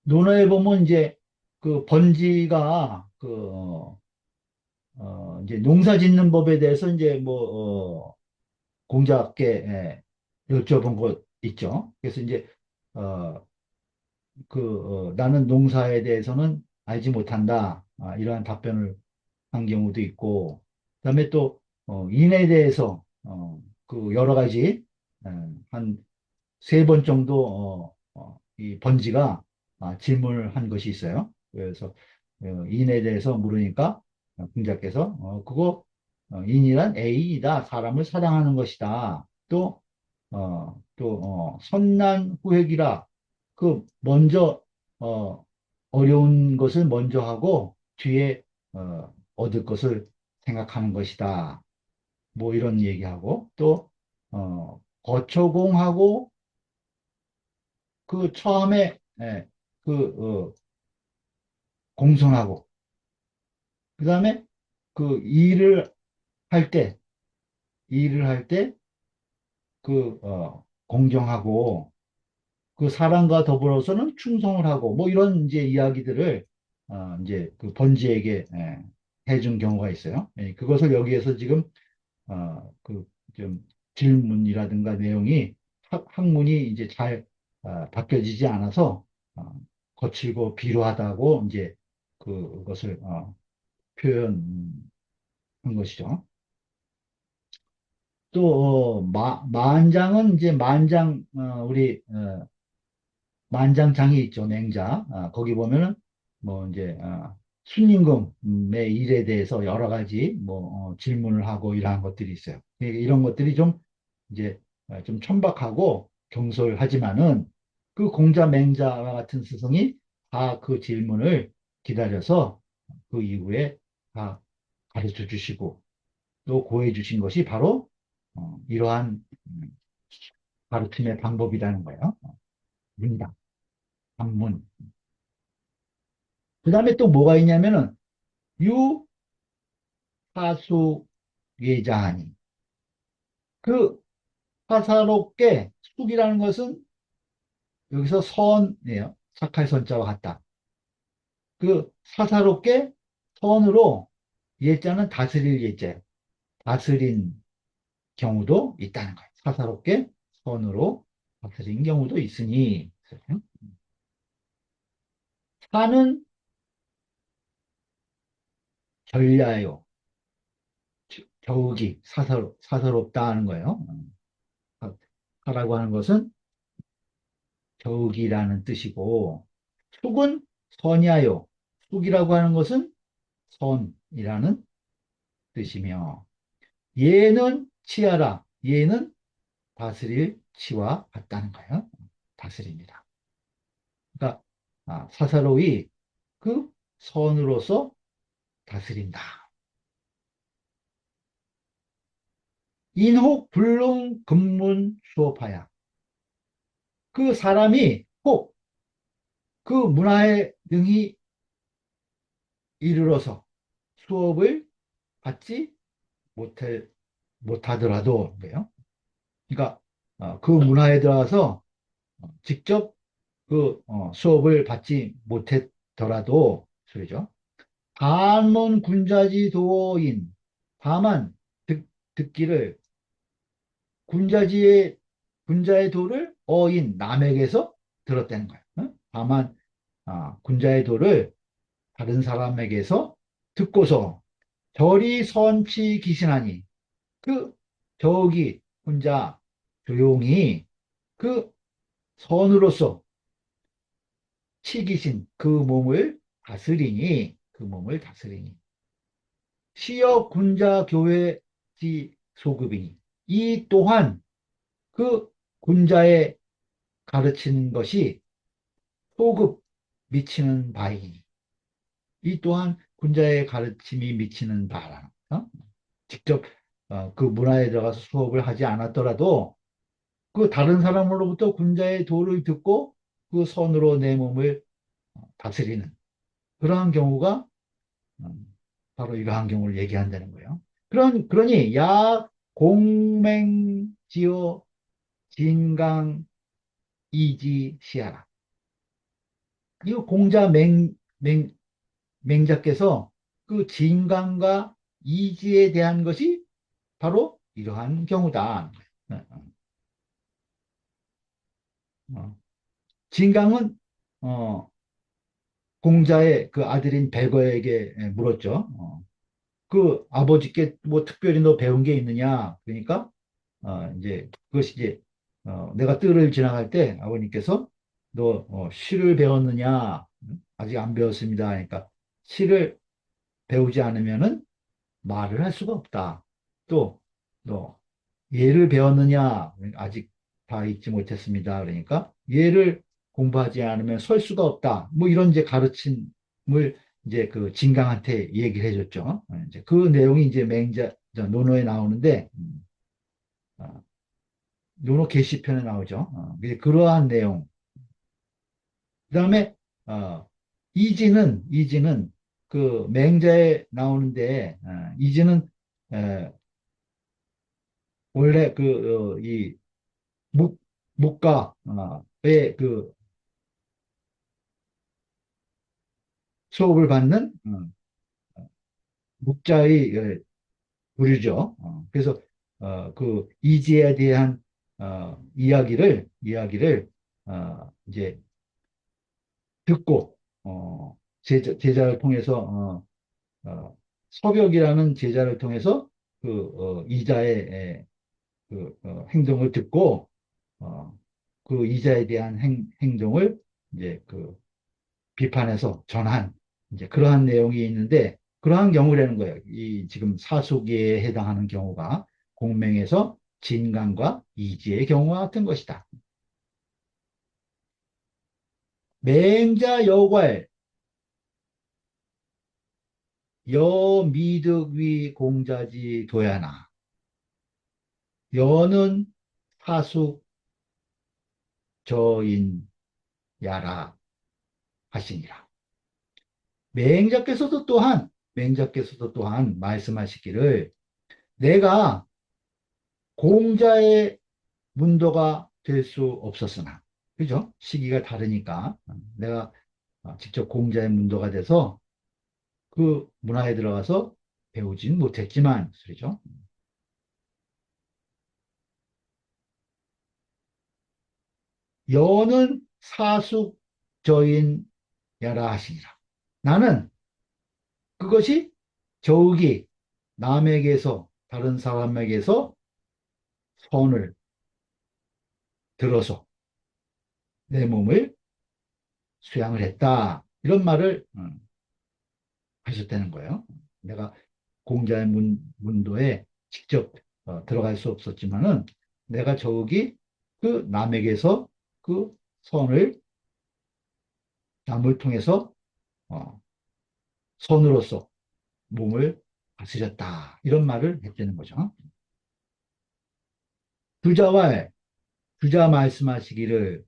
논어에 보면 이제 그 번지가 이제 농사 짓는 법에 대해서 이제 공자께 여쭤본 것 있죠. 그래서 이제 어, 나는 농사에 대해서는 알지 못한다. 이러한 답변을 한 경우도 있고, 그다음에 또 인에 대해서 그 여러 가지 한 세 번 정도 이 번지가 질문을 한 것이 있어요. 그래서 인에 대해서 물으니까 공자께서 그거 인이란 애인이다. 사람을 사랑하는 것이다. 선난 후회기라. 그 먼저 어, 어려운 것을 먼저 하고 뒤에 얻을 것을 생각하는 것이다. 뭐 이런 얘기하고 또 거초공하고 그 처음에 그 공손하고 그다음에 그 할 때 일을 할 때 공정하고 그 사랑과 더불어서는 충성을 하고 뭐 이런 이제 이야기들을 이제 그 번지에게 해준 경우가 있어요. 그것을 여기에서 지금 그 좀 질문이라든가 내용이 학문이 이제 잘 바뀌어지지 않아서 어, 거칠고 비루하다고 이제 그것을 표현한 것이죠. 또 만장은 이제 우리 만장장이 있죠, 맹자. 거기 보면은, 이제, 순임금의 일에 대해서 여러 가지, 질문을 하고 이러한 것들이 있어요. 이런 것들이 좀, 이제, 좀 천박하고 경솔하지만은, 그 공자 맹자와 같은 스승이 다 그 질문을 기다려서 그 이후에 다 가르쳐 주시고, 또 고해 주신 것이 바로, 이러한 가르침의 방법이라는 거예요. 문답, 방문. 그 다음에 또 뭐가 있냐면은 유사수 예자하니 그 사사롭게 숙이라는 것은 여기서 선이에요. 착할 선자와 같다. 그 사사롭게 선으로 예자는 다스릴 예자예요. 다스린 경우도 있다는 거예요. 사사롭게 선으로 다스린 경우도 있으니 사는 결야요. 겨우기, 사서롭다 하는 거예요. 사라고 하는 것은 겨우기라는 뜻이고, 숙은 선야요. 숙이라고 하는 것은 선이라는 뜻이며, 예는 치하라. 예는 다스릴 치와 같다는 거예요. 다스립니다. 그러니까 사사로이 그 선으로서 다스린다. 인혹 불능 금문 수업하야. 그 사람이 혹 그 문화에 능히 이르러서 수업을 받지 못해, 못하더라도 그래요. 그러니까 그 문화에 들어가서 직접 그 수업을 받지 못했더라도 소리죠. 반문 군자지 도인 다만 듣기를 군자지의 군자의 도를 어인 남에게서 들었다는 거예요. 다만 군자의 도를 다른 사람에게서 듣고서 절이 선치 기신하니 그 저기 혼자 조용히 그 선으로서 치기신 그 몸을 다스리니 시여 군자 교회지 소급이니 이 또한 그 군자의 가르치는 것이 소급 미치는 바이니 이 또한 군자의 가르침이 미치는 바라. 직접 그 문화에 들어가서 수업을 하지 않았더라도 그 다른 사람으로부터 군자의 도를 듣고 그 선으로 내 몸을 다스리는 그러한 경우가 바로 이러한 경우를 얘기한다는 거예요. 그러니 야 공맹지어 진강 이지 시하라. 이 공자 맹자께서 그 진강과 이지에 대한 것이 바로 이러한 경우다. 어, 진강은 어, 공자의 그 아들인 백어에게 물었죠. 그 아버지께 뭐 특별히 너 배운 게 있느냐? 그러니까 이제 그것이 이제 내가 뜰을 지나갈 때 아버님께서 너 시를 배웠느냐? 아직 안 배웠습니다. 그러니까 시를 배우지 않으면은 말을 할 수가 없다. 또 너 예를 배웠느냐? 아직 다 읽지 못했습니다. 그러니까 예를 공부하지 않으면 설 수가 없다. 뭐 이런 이제 가르침을 이제 그 진강한테 얘기를 해줬죠. 이제 그 내용이 이제 논어에 나오는데 어, 논어 게시편에 나오죠. 이제 그러한 내용. 그다음에 이지는 그 맹자에 나오는데 이지는 원래 이 묵가의 그 수업을 받는 묵자의 부류죠. 그래서 그 이지에 대한 이야기를 이제 듣고 제자를 통해서 서벽이라는 제자를 통해서 그 이자의 행동을 듣고 어, 그 이자에 대한 행동을 이제 그 비판해서 전한 이제 그러한 내용이 있는데 그러한 경우라는 거예요. 이 지금 사수기에 해당하는 경우가 공명에서 진강과 이지의 경우와 같은 것이다. 맹자 여괄 여미득위 공자지 도야나 여는 사수 저인야라 하시니라. 맹자께서도 또한 말씀하시기를 내가 공자의 문도가 될 수 없었으나 그죠? 시기가 다르니까 내가 직접 공자의 문도가 돼서 그 문화에 들어가서 배우진 못했지만 소리죠. 여는 사숙저인 야라 하시니라. 나는 그것이 저욱이 남에게서 다른 사람에게서 손을 들어서 내 몸을 수양을 했다. 이런 말을 하셨다는 거예요. 내가 공자의 문도에 직접 들어갈 수 없었지만은 내가 저기 그 남에게서 그 선을 남을 통해서 어, 선으로서 몸을 다스렸다. 이런 말을 했다는 거죠. 주자와 주자 말씀하시기를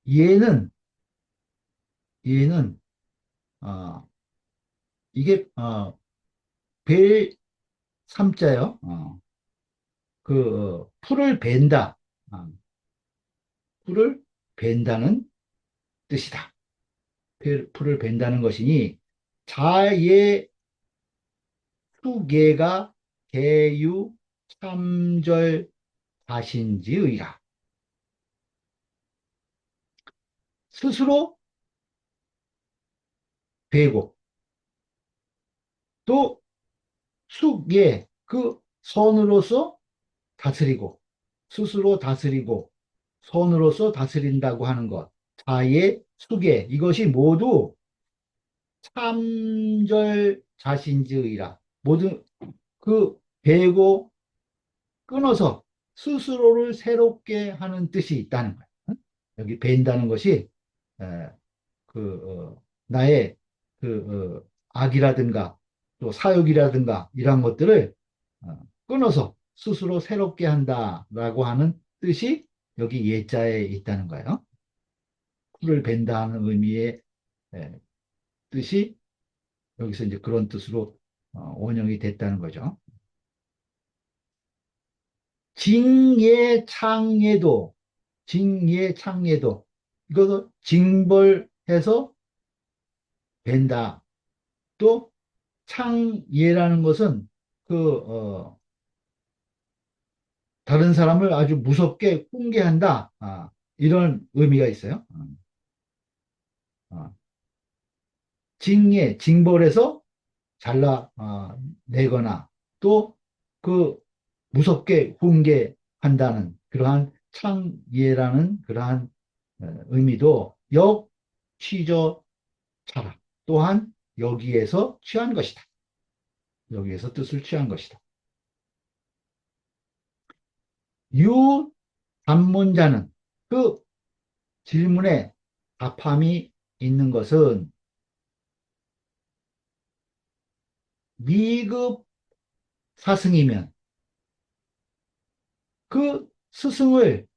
얘는 얘는 어, 이게 벨 삼자요. 풀을 벤다. 어, 풀을 벤다는 뜻이다. 풀을 벤다는 것이니 자의 수계가 개유 참절 하신지의라. 스스로 베고 또 숙예 그 선으로서 다스리고 스스로 다스리고 선으로서 다스린다고 하는 것 자의 숙예 이것이 모두 참절 자신지의라. 모두 그 베고 끊어서 스스로를 새롭게 하는 뜻이 있다는 거예요. 여기 벤다는 것이 에, 나의 악이라든가 또 사욕이라든가 이런 것들을 끊어서 스스로 새롭게 한다라고 하는 뜻이 여기 예자에 있다는 거예요. 풀을 벤다는 의미의 에, 뜻이 여기서 이제 그런 뜻으로 원형이 됐다는 거죠. 징예창예도, 징예창예도, 이것도 징벌해서 벤다. 또 창예라는 것은 다른 사람을 아주 무섭게 훈계한다. 이런 의미가 있어요. 어, 징예, 징벌해서 잘라내거나 또 그 무섭게 훈계한다는 그러한 창예라는 그러한 의미도 취저 차라. 또한 여기에서 취한 것이다. 여기에서 뜻을 취한 것이다. 유 단문자는 그 질문에 답함이 있는 것은 미급 사승이면 그 스승을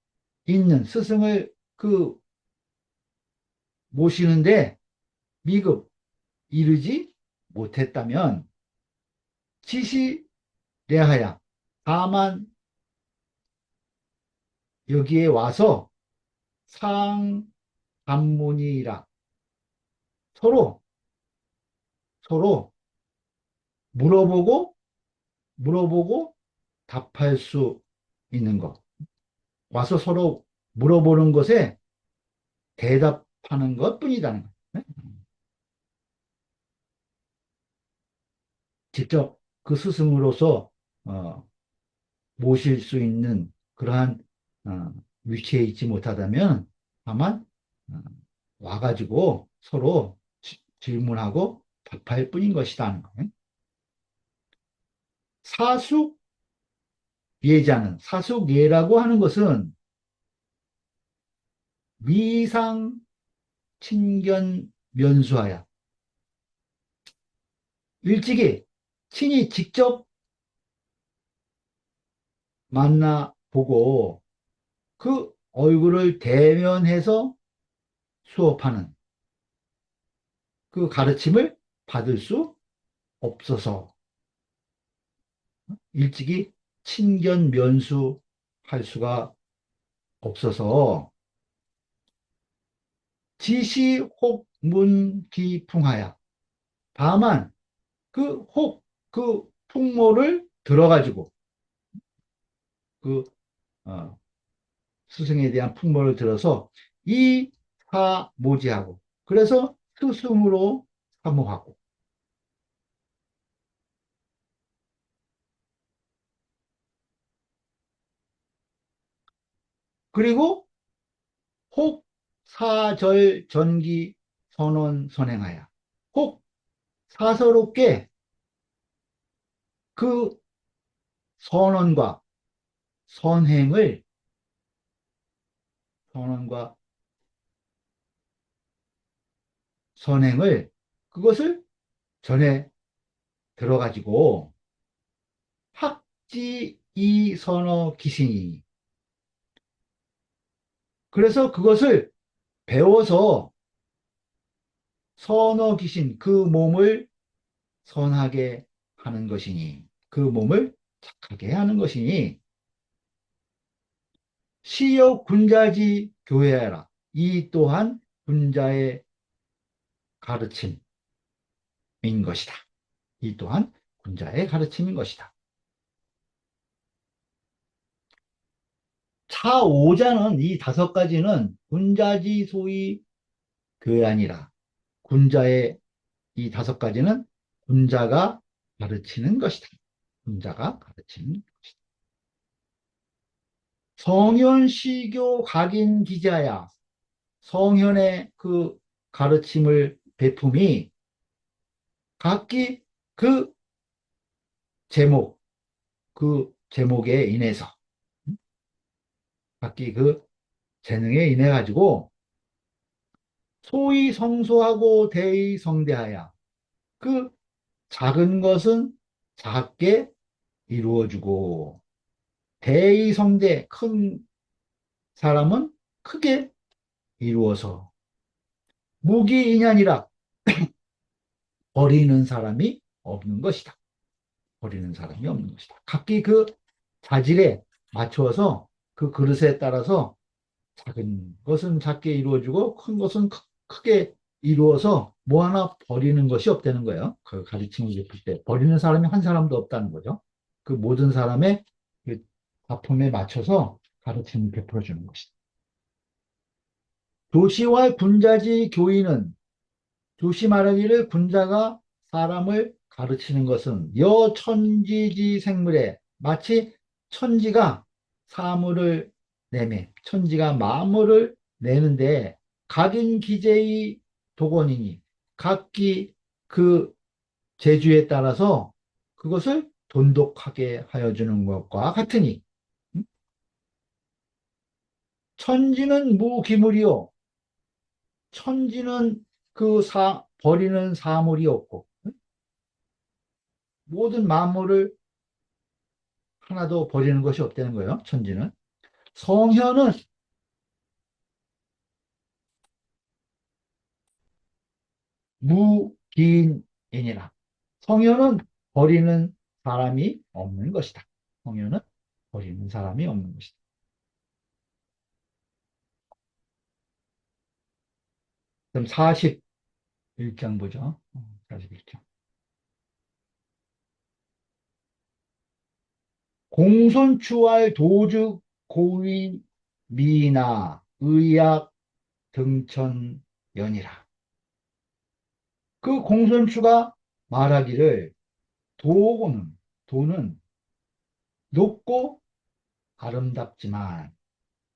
모시는데 미급 이르지 못했다면 지시례하야 다만 여기에 와서 상단문이라 서로 서로 물어보고 물어보고 답할 수 있는 것. 와서 서로 물어보는 것에 대답하는 것뿐이라는 거예요. 네? 직접 그 스승으로서 어, 모실 수 있는 그러한 어, 위치에 있지 못하다면 다만 어, 와가지고 서로 질문하고 답할 뿐인 것이라는 거예요. 사숙예라고 하는 것은 미상 친견 면수하야 일찍이 친히 직접 만나보고 그 얼굴을 대면해서 수업하는 그 가르침을 받을 수 없어서 일찍이 친견 면수할 수가 없어서 지시혹문기풍하야 다만 그 풍모를 들어가지고 그 어, 스승에 대한 풍모를 들어서 이 사모지하고. 그래서 스승으로 사모하고. 그리고 혹 사절 전기 선언 선행하여. 혹 사서롭게 그 선언과 선행을, 선언과 선행을, 그것을 전해 들어가지고 학지 이선어 기신이. 그래서 그것을 배워서 선어 기신, 그 몸을 선하게 하는 것이니, 그 몸을 착하게 하는 것이니, 시여 군자지 교회하라. 이 또한 군자의 가르침인 것이다. 이 또한 군자의 가르침인 것이다. 차오자는, 이 다섯 가지는 군자지 소위 교회아니라, 군자의 이 다섯 가지는 군자가 가르치는 것이다. 군자가 가르치는 것이다. 성현 시교 각인 기자야. 성현의 그 가르침을 베품이 각기 그 제목, 그 제목에 인해서, 각기 그 재능에 인해 가지고 소위 성소하고 대의 성대하야. 그 작은 것은 작게 이루어주고, 대의 성대, 큰 사람은 크게 이루어서, 무기인연이라 버리는 사람이 없는 것이다. 버리는 사람이 없는 것이다. 각기 그 자질에 맞추어서 그 그릇에 따라서 작은 것은 작게 이루어주고 큰 것은 크게 이루어서 뭐 하나 버리는 것이 없다는 거예요. 그 가르침을 줬을 때 버리는 사람이 한 사람도 없다는 거죠. 그 모든 사람의 그 작품에 맞춰서 가르침을 베풀어 주는 것이다. 도시와 군자지 교인은, 조시 말하기를 군자가 사람을 가르치는 것은 여천지지 생물에, 마치 천지가 사물을 내매, 천지가 마물을 내는데 각인 기재의 도건이니, 각기 그 재주에 따라서 그것을 돈독하게 하여 주는 것과 같으니, 음? 천지는 무기물이요, 천지는 그 버리는 사물이 없고, 모든 만물을 하나도 버리는 것이 없다는 거예요. 천지는. 성현은 무기인이라. 성현은 버리는 사람이 없는 것이다. 성현은 버리는 사람이 없는 것이다. 그럼 41장 보죠. 41장. 공손추할 도즉 고위 미나 의학 등천연이라. 그 공손추가 말하기를, 도는, 도는 높고 아름답지만,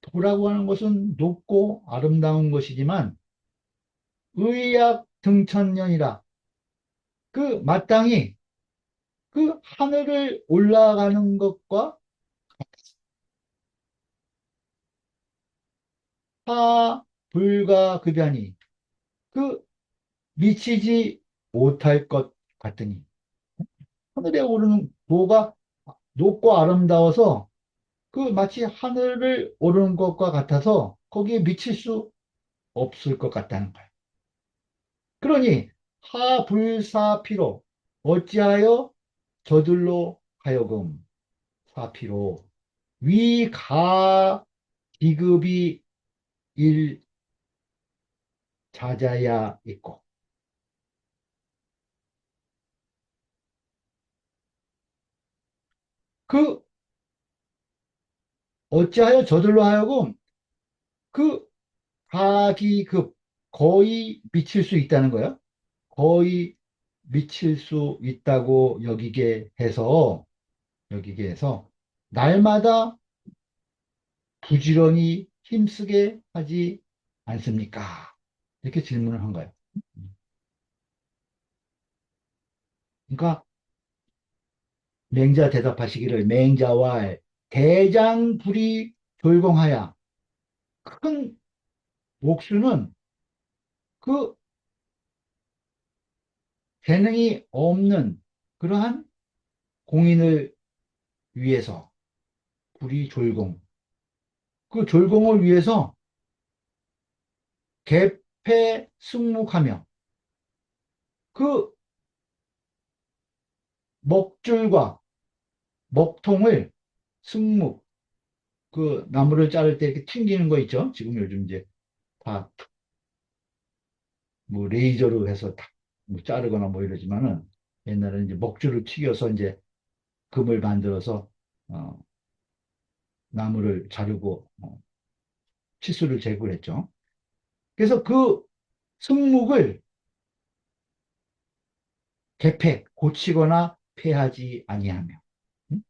도라고 하는 것은 높고 아름다운 것이지만 의약 등천년이라, 그 마땅히 그 하늘을 올라가는 것과 하 불가급하니, 그 미치지 못할 것 같으니, 하늘에 오르는 도가 높고 아름다워서 그 마치 하늘을 오르는 것과 같아서 거기에 미칠 수 없을 것 같다는 거예요. 그러니 하불사피로, 어찌하여 저들로 하여금, 사피로 위가 기급이 일 자자야 있고, 그 어찌하여 저들로 하여금 그 사기급, 거의 미칠 수 있다는 거예요. 거의 미칠 수 있다고 여기게 해서, 날마다 부지런히 힘쓰게 하지 않습니까? 이렇게 질문을 한 거예요. 그러니까 맹자 대답하시기를, 맹자와 대장불이 졸공하여, 큰 옥수는 그 재능이 없는 그러한 공인을 위해서, 불이 졸공, 그 졸공을 위해서 개폐승목하며, 그 먹줄과 먹통을, 승목, 그 나무를 자를 때 이렇게 튕기는 거 있죠? 지금 요즘 이제 다 뭐 레이저로 해서 뭐 자르거나 뭐 이러지만은, 옛날에는 이제 먹줄을 튀겨서 이제 금을 만들어서 어, 나무를 자르고 치수를 재고 그랬죠. 그래서 그 승목을 개폐, 고치거나 폐하지 아니하며, 음?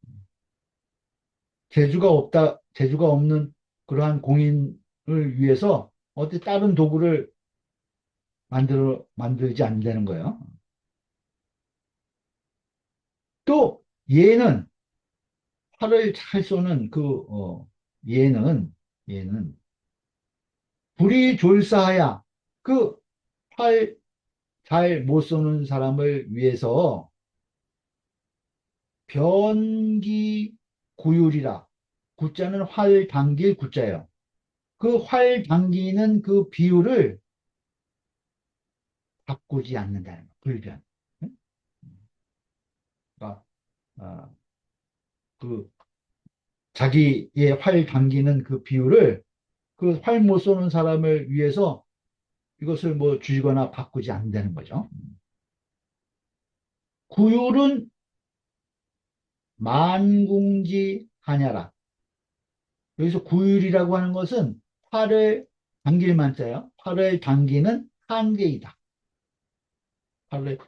재주가 없는 그러한 공인을 위해서 어디 다른 도구를 만들지 않는다는 거예요. 또 얘는, 활을 잘 쏘는 얘는 불이 졸사하야, 그 활 잘 못 쏘는 사람을 위해서 변기 구율이라, 구자는 활 당길 구자예요. 그 활 당기는 그 비율을 바꾸지 않는다는 거, 불변. 응? 그러니까 그 자기의 활 당기는 그 비율을, 그 활 못 쏘는 사람을 위해서 이것을 뭐 줄이거나 바꾸지 않는다는 거죠. 구율은 만궁지 하냐라. 여기서 구율이라고 하는 것은 활을 당길 만자요. 활을 당기는 한계이다. 활을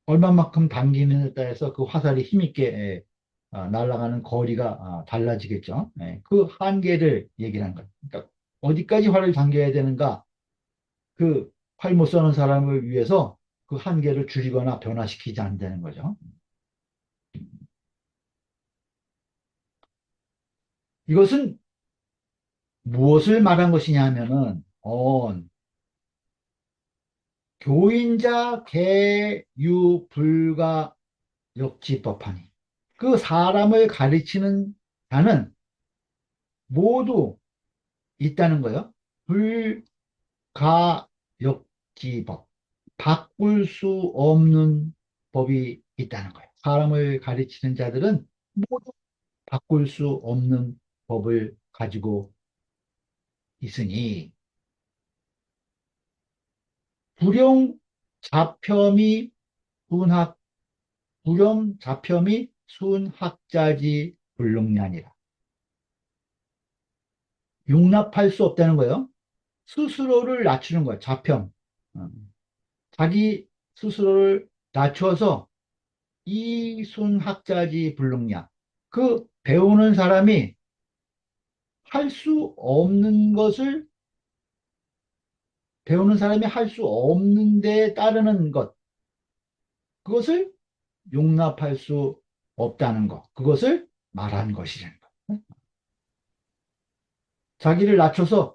얼마만큼 당기느냐에 따라서 그 화살이 힘있게 날아가는 거리가 달라지겠죠. 예, 그 한계를 얘기하는 거예요. 그러니까 어디까지 활을 당겨야 되는가? 그 활 못 쏘는 사람을 위해서 그 한계를 줄이거나 변화시키지 않는다는 거죠. 이것은 무엇을 말한 것이냐 하면은, 교인자 개유 불가 역지법하니, 그 사람을 가르치는 자는 모두 있다는 거예요. 불가역지법, 바꿀 수 없는 법이 있다는 거예요. 사람을 가르치는 자들은 모두 바꿀 수 없는 법을 가지고 있으니, 불용 자편이 순학 불용 자편이 순학자지 불능냐니라. 용납할 수 없다는 거예요. 스스로를 낮추는 거예요. 자평. 어, 자기 스스로를 낮춰서 이순학자지 불능냐. 그 배우는 사람이 할 수 없는 것을, 배우는 사람이 할 수 없는 데에 따르는 것, 그것을 용납할 수 없다는 것, 그것을 말한 것이라는 것. 자기를 낮춰서,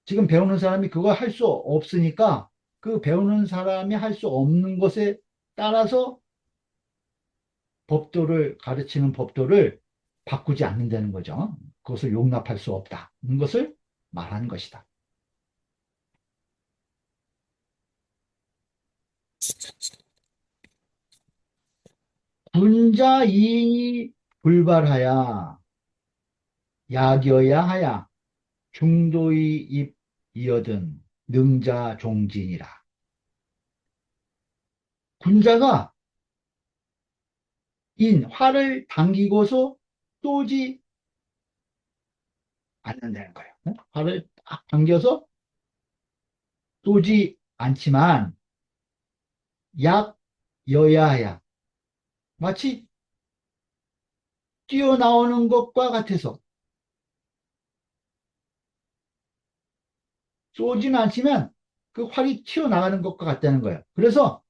지금 배우는 사람이 그거 할 수 없으니까 그 배우는 사람이 할 수 없는 것에 따라서 가르치는 법도를 바꾸지 않는다는 거죠. 그것을 용납할 수 없다는 것을 말하는 것이다. 군자이인이 불발하야 야겨야 하야 중도의 입 이어든 능자 종진이라. 군자가 활을 당기고서 쏘지 않는다는 거예요. 활을 딱 당겨서 쏘지 않지만 약 여야야 마치 뛰어나오는 것과 같아서 쏘지는 않지만 그 활이 튀어나가는 것과 같다는 거예요. 그래서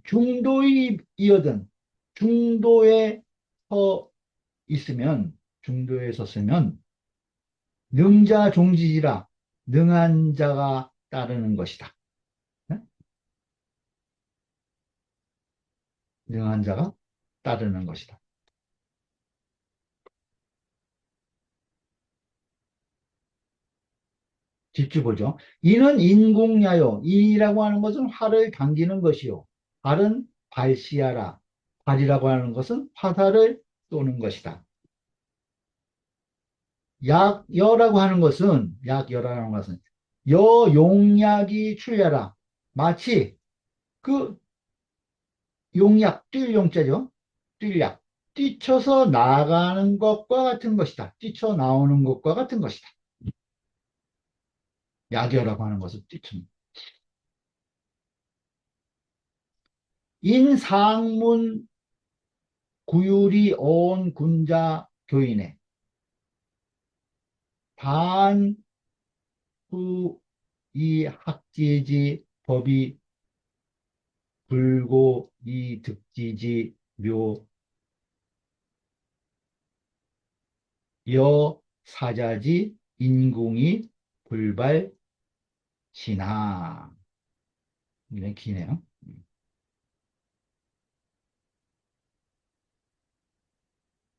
중도이이어든 중도에 서 있으면 중도에 섰으면 능자 종지지라 능한 자가 따르는 것이다. 네? 능한 자가 따르는 것이다. 집중 보죠. 이는 인공야요. 이라고 하는 것은 활을 당기는 것이요. 발은 발시하라. 발이라고 하는 것은 화살을 쏘는 것이다. 약여라고 하는 것은 약여라는 것은 여용약이 출야라. 마치 그 용약 뛸 용자죠. 뛸약 뛰쳐서 나가는 것과 같은 것이다. 뛰쳐나오는 것과 같은 것이다. 약여라고 하는 것은 뛰쳐. 인상문 구율이 온 군자 교인의 반후 이 학지지 법이 불고 이 득지지 묘 여 사자지 인궁이 불발시나. 이게 기네요.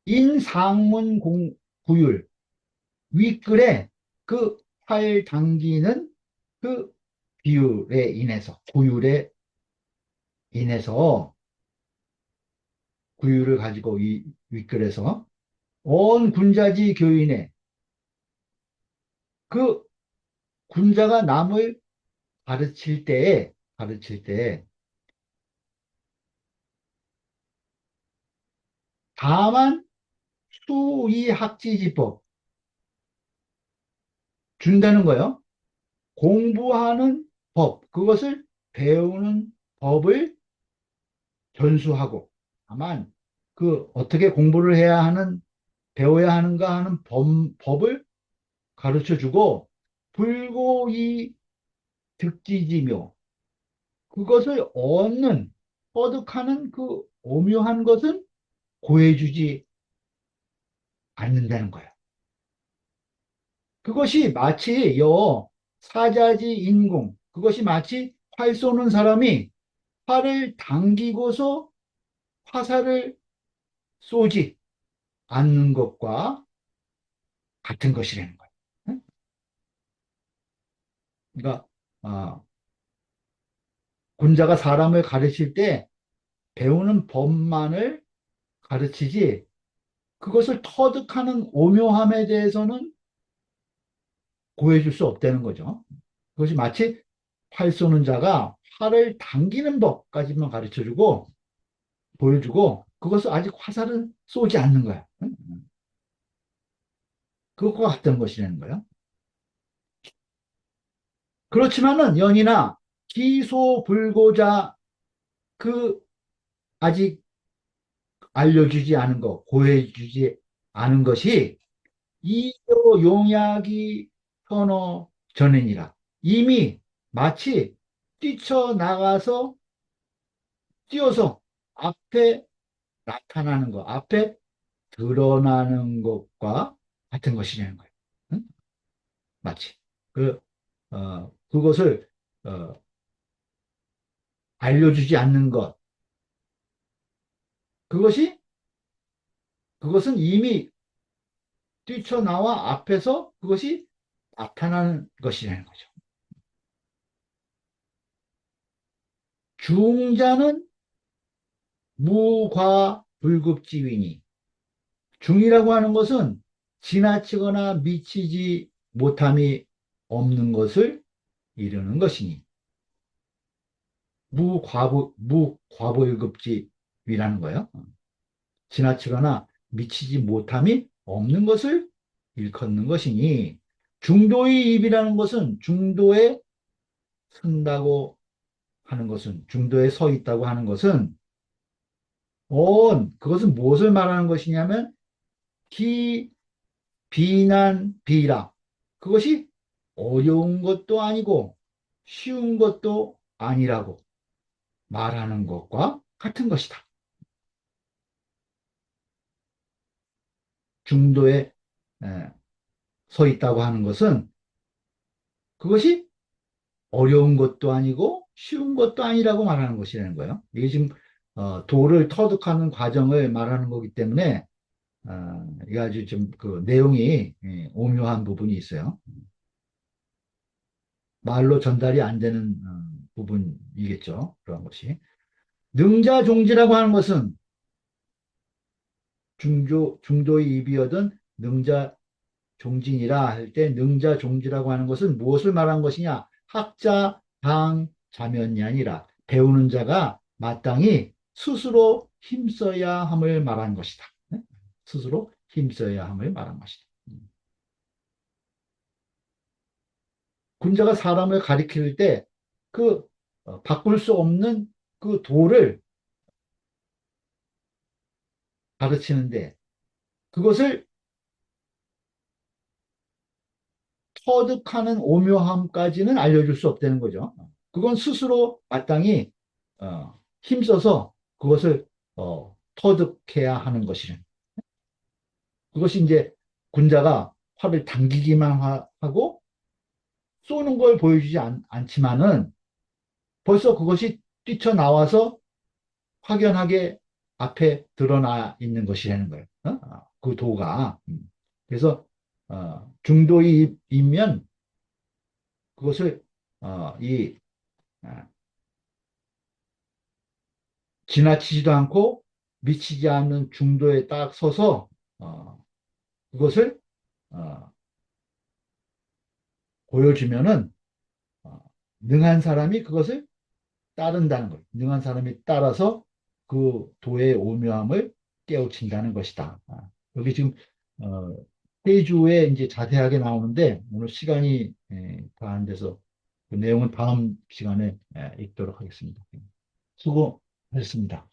인상문 구율 윗글에 그 팔 당기는 그 비율에 인해서 구율에 인해서 구율을 가지고 이 윗글에서 온 군자지 교인의 그 군자가 남을 가르칠 때에 다만 수의학지지법 준다는 거예요. 공부하는 법, 그것을 배우는 법을 전수하고, 다만 그 어떻게 공부를 해야 하는, 배워야 하는가 하는 법을 가르쳐 주고, 불고이 득지지묘, 그것을 얻는, 터득하는 그 오묘한 것은 고해주지 않는다는 거예요. 그것이 마치 사자지 인공, 그것이 마치 활 쏘는 사람이 활을 당기고서 화살을 쏘지 않는 것과 같은 것이라는 거예요. 응? 그러니까 군자가 사람을 가르칠 때 배우는 법만을 가르치지 그것을 터득하는 오묘함에 대해서는 고해줄 수 없다는 거죠. 그것이 마치 활 쏘는 자가 활을 당기는 법까지만 가르쳐주고 보여주고 그것을 아직 화살은 쏘지 않는 거야. 응? 그것과 같은 것이라는 거예요. 그렇지만은 연이나 기소불고자 그 아직 알려주지 않은 것, 고해주지 않은 것이 이조 용약이 현어 전이니라. 이미 마치 뛰쳐나가서 뛰어서 앞에 나타나는 것, 앞에 드러나는 것과 같은 것이라는 거예요. 응? 마치 그것을 어, 알려주지 않는 것, 그것이 그것은 이미 뛰쳐나와 앞에서 그것이 나타나는 것이라는 거죠. 중자는 무과불급지위니 중이라고 하는 것은 지나치거나 미치지 못함이 없는 것을 이루는 것이니 무과불급지위라는 거예요. 지나치거나 미치지 못함이 없는 것을 일컫는 것이니 중도의 입이라는 것은 중도에 쓴다고 하는 것은, 중도에 서 있다고 하는 것은, 그것은 무엇을 말하는 것이냐면, 기, 비난, 비라. 그것이 어려운 것도 아니고, 쉬운 것도 아니라고 말하는 것과 같은 것이다. 중도에 에, 서 있다고 하는 것은, 그것이 어려운 것도 아니고 쉬운 것도 아니라고 말하는 것이라는 거예요. 이게 지금 도를 터득하는 과정을 말하는 거기 때문에 이게 아주 좀 그 내용이 오묘한 부분이 있어요. 말로 전달이 안 되는 부분이겠죠. 그런 것이. 능자종지라고 하는 것은 중도의 입이어든 능자종진이라 할 때 능자종지라고 하는 것은 무엇을 말하는 것이냐? 학자, 당, 자면이 아니라 배우는 자가 마땅히 스스로 힘써야 함을 말하는 것이다. 네? 스스로 힘써야 함을 말하는 것이다. 군자가 사람을 가리킬 때 그 바꿀 수 없는 그 도를 가르치는데 그것을 터득하는 오묘함까지는 알려줄 수 없다는 거죠. 그건 스스로 마땅히 힘써서 그것을 터득해야 하는 것이죠. 그것이 이제 군자가 활을 당기기만 하고 쏘는 걸 보여주지 않지만은 벌써 그것이 뛰쳐나와서 확연하게 앞에 드러나 있는 것이라는 거예요. 그 도가. 그래서 중도이면 그것을 이 아, 지나치지도 않고 미치지 않는 중도에 딱 서서 그것을 어, 보여주면은 어, 능한 사람이 그것을 따른다는 거예요. 능한 사람이 따라서 그 도의 오묘함을 깨우친다는 것이다. 여기 지금 어, 페이지에 이제 자세하게 나오는데 오늘 시간이 다 안 돼서 그 내용은 다음 시간에 읽도록 하겠습니다. 수고하셨습니다.